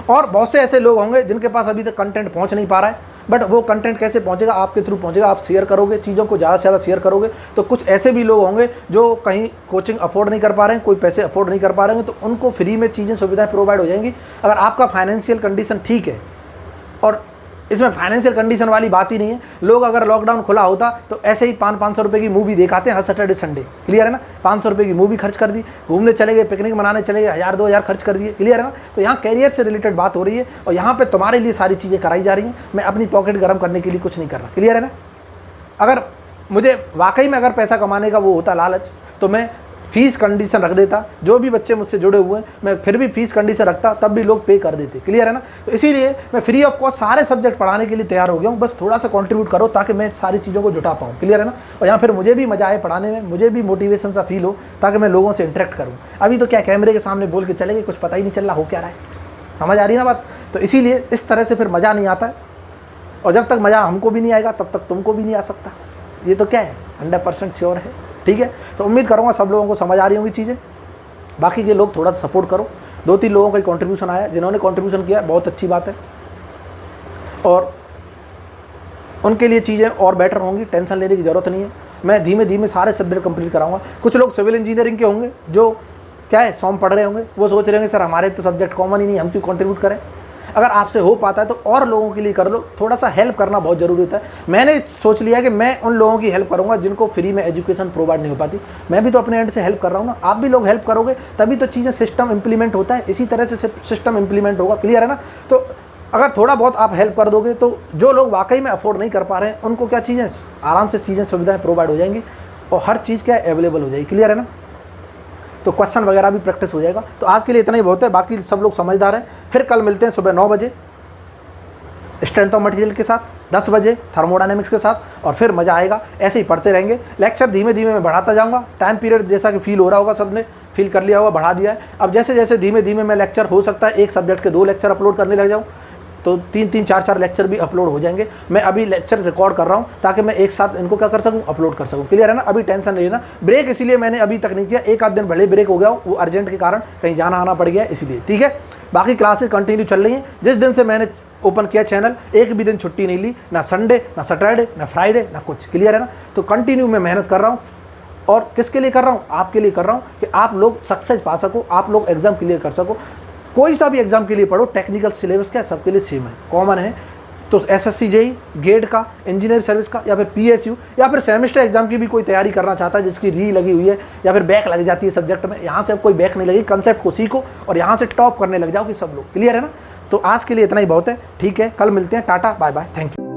और बहुत से ऐसे लोग होंगे जिनके पास अभी तक कंटेंट पहुँच नहीं पा रहा है, बट वो कंटेंट कैसे पहुँचेगा, आपके थ्रू पहुँचेगा। आप शेयर करोगे, चीज़ों को ज़्यादा से ज़्यादा शेयर करोगे तो कुछ ऐसे भी लोग होंगे जो कहीं कोचिंग अफोर्ड नहीं कर पा रहे हैं, कोई पैसे अफोर्ड नहीं कर पा रहे हैं, तो उनको फ्री में चीज़ें सुविधाएँ प्रोवाइड हो जाएंगी। अगर आपका फाइनेंशियल कंडीशन ठीक है और इसमें फाइनेंशियल कंडीशन वाली बात ही नहीं है। लोग अगर लॉकडाउन खुला होता तो ऐसे ही 500 रुपये की मूवी दिखाते हैं हर सैटरडे संडे, क्लियर है ना। 500 रुपये की मूवी खर्च कर दी, घूमने चले गए, पिकनिक मनाने चले गए, 1000-2000 खर्च कर दिए, क्लियर है ना। तो यहाँ कैरियर से रिलेटेड बात हो रही है और यहाँ पर तुम्हारे लिए सारी चीज़ें कराई जा रही हैं। मैं अपनी पॉकेट गर्म करने के लिए कुछ नहीं कर रहा, क्लियर है ना। अगर मुझे वाकई में अगर पैसा कमाने का वो होता लालच तो मैं फ़ीस कंडीशन रख देता। जो भी बच्चे मुझसे जुड़े हुए हैं मैं फिर भी फ़ीस कंडीशन रखता, तब भी लोग पे कर देते, क्लियर है ना। तो इसीलिए मैं फ्री ऑफ कॉस्ट सारे सब्जेक्ट पढ़ाने के लिए तैयार हो गया हूँ। बस थोड़ा सा कंट्रीब्यूट करो ताकि मैं सारी चीज़ों को जुटा पाऊँ, क्लियर है ना। और यहाँ फिर मुझे भी मज़ा आए पढ़ाने में, मुझे भी मोटिवेशन सा फील हो ताकि मैं लोगों से इंटरेक्ट करूँ। अभी तो क्या कैमरे के सामने बोल के चले गए, कुछ पता ही नहीं चल रहा हो क्या रहा है, समझ आ रही है ना बात। तो इसीलिए इस तरह से फिर मज़ा नहीं आता है और जब तक मज़ा हमको भी नहीं आएगा तब तक तुमको भी नहीं आ सकता। ये तो क्या है 100% श्योर है, ठीक है। तो उम्मीद करूँगा सब लोगों को समझ आ रही होंगी चीज़ें। बाकी के लोग थोड़ा सा सपोर्ट करो। 2-3 लोगों का कंट्रीब्यूशन आया, जिन्होंने कंट्रीब्यूशन किया बहुत अच्छी बात है और उनके लिए चीज़ें और बेटर होंगी, टेंशन लेने की ज़रूरत नहीं है। मैं धीमे धीमे सारे सब्जेक्ट कंप्लीट कराऊंगा। कुछ लोग सिविल इंजीनियरिंग के होंगे जो क्या है सॉम पढ़ रहे होंगे, वो सोच रहे होंगे सर हमारे तो सब्जेक्ट कॉमन ही नहीं, हम क्यों कंट्रीब्यूट करें। अगर आपसे हो पाता है तो और लोगों के लिए कर लो, थोड़ा सा हेल्प करना बहुत ज़रूरी होता है। मैंने सोच लिया कि मैं उन लोगों की हेल्प करूंगा जिनको फ्री में एजुकेशन प्रोवाइड नहीं हो पाती। मैं भी तो अपने एंड से हेल्प कर रहा हूँ ना, आप भी लोग हेल्प करोगे तभी तो चीज़ें सिस्टम इंप्लीमेंट होता है। इसी तरह से सिस्टम इंप्लीमेंट होगा, क्लियर है ना। तो अगर थोड़ा बहुत आप हेल्प कर दोगे तो जो लोग वाकई में अफोर्ड नहीं कर पा रहे हैं उनको क्या चीज़ें आराम से चीज़ें सुविधाएँ प्रोवाइड हो जाएंगी और हर चीज़ क्या अवेलेबल हो जाएगी, क्लियर है ना। तो क्वेश्चन वगैरह भी प्रैक्टिस हो जाएगा। तो आज के लिए इतना ही बहुत है, बाकी सब लोग समझदार हैं। फिर कल मिलते हैं सुबह 9 बजे स्ट्रेंथ ऑफ मटेरियल के साथ, 10 बजे थर्मोडायनेमिक्स के साथ और फिर मज़ा आएगा। ऐसे ही पढ़ते रहेंगे। लेक्चर धीमे धीमे मैं बढ़ाता जाऊँगा। टाइम पीरियड जैसा कि फील हो रहा होगा, सबने फील कर लिया होगा, बढ़ा दिया है। अब जैसे जैसे धीमे धीमे मैं लेक्चर हो सकता है एक सब्जेक्ट के 2 लेक्चर अपलोड करने लग जाऊँ तो 3-3, 4-4 लेक्चर भी अपलोड हो जाएंगे। मैं अभी लेक्चर रिकॉर्ड कर रहा हूँ ताकि मैं एक साथ इनको क्या कर सकूँ, अपलोड कर सकूँ, क्लियर है ना। अभी टेंशन नहीं लेना। ब्रेक इसीलिए मैंने अभी तक नहीं किया, 1 आध दिन भले ब्रेक हो गया वो अर्जेंट के कारण, कहीं जाना आना पड़ गया इसलिए, ठीक है। बाकी क्लासेस कंटिन्यू चल रही हैं। जिस दिन से मैंने ओपन किया चैनल एक भी दिन छुट्टी नहीं ली, ना संडे ना सैटरडे ना फ्राइडे ना कुछ, क्लियर है ना। तो कंटिन्यू मैं मेहनत कर रहा हूँ और किसके लिए कर रहा हूँ, आपके लिए कर रहा हूँ कि आप लोग सक्सेस पा सको, आप लोग एग्जाम क्लियर कर सको। कोई सा भी एग्जाम के लिए पढ़ो, टेक्निकल सिलेबस क्या सबके लिए सेम है, कॉमन है। तो एसएससी जेई, गेट का, इंजीनियर सर्विस का या फिर पीएसयू या फिर सेमेस्टर एग्जाम की भी कोई तैयारी करना चाहता है जिसकी री लगी हुई है या फिर बैक लग जाती है सब्जेक्ट में, यहाँ से अब कोई बैक नहीं लगी, कंसेप्ट को सीखो और यहाँ से टॉप करने लग जाओ कि सब लोग, क्लियर है ना। तो आज के लिए इतना ही बहुत है, ठीक है। कल मिलते हैं, टाटा बाय बाय, थैंक यू।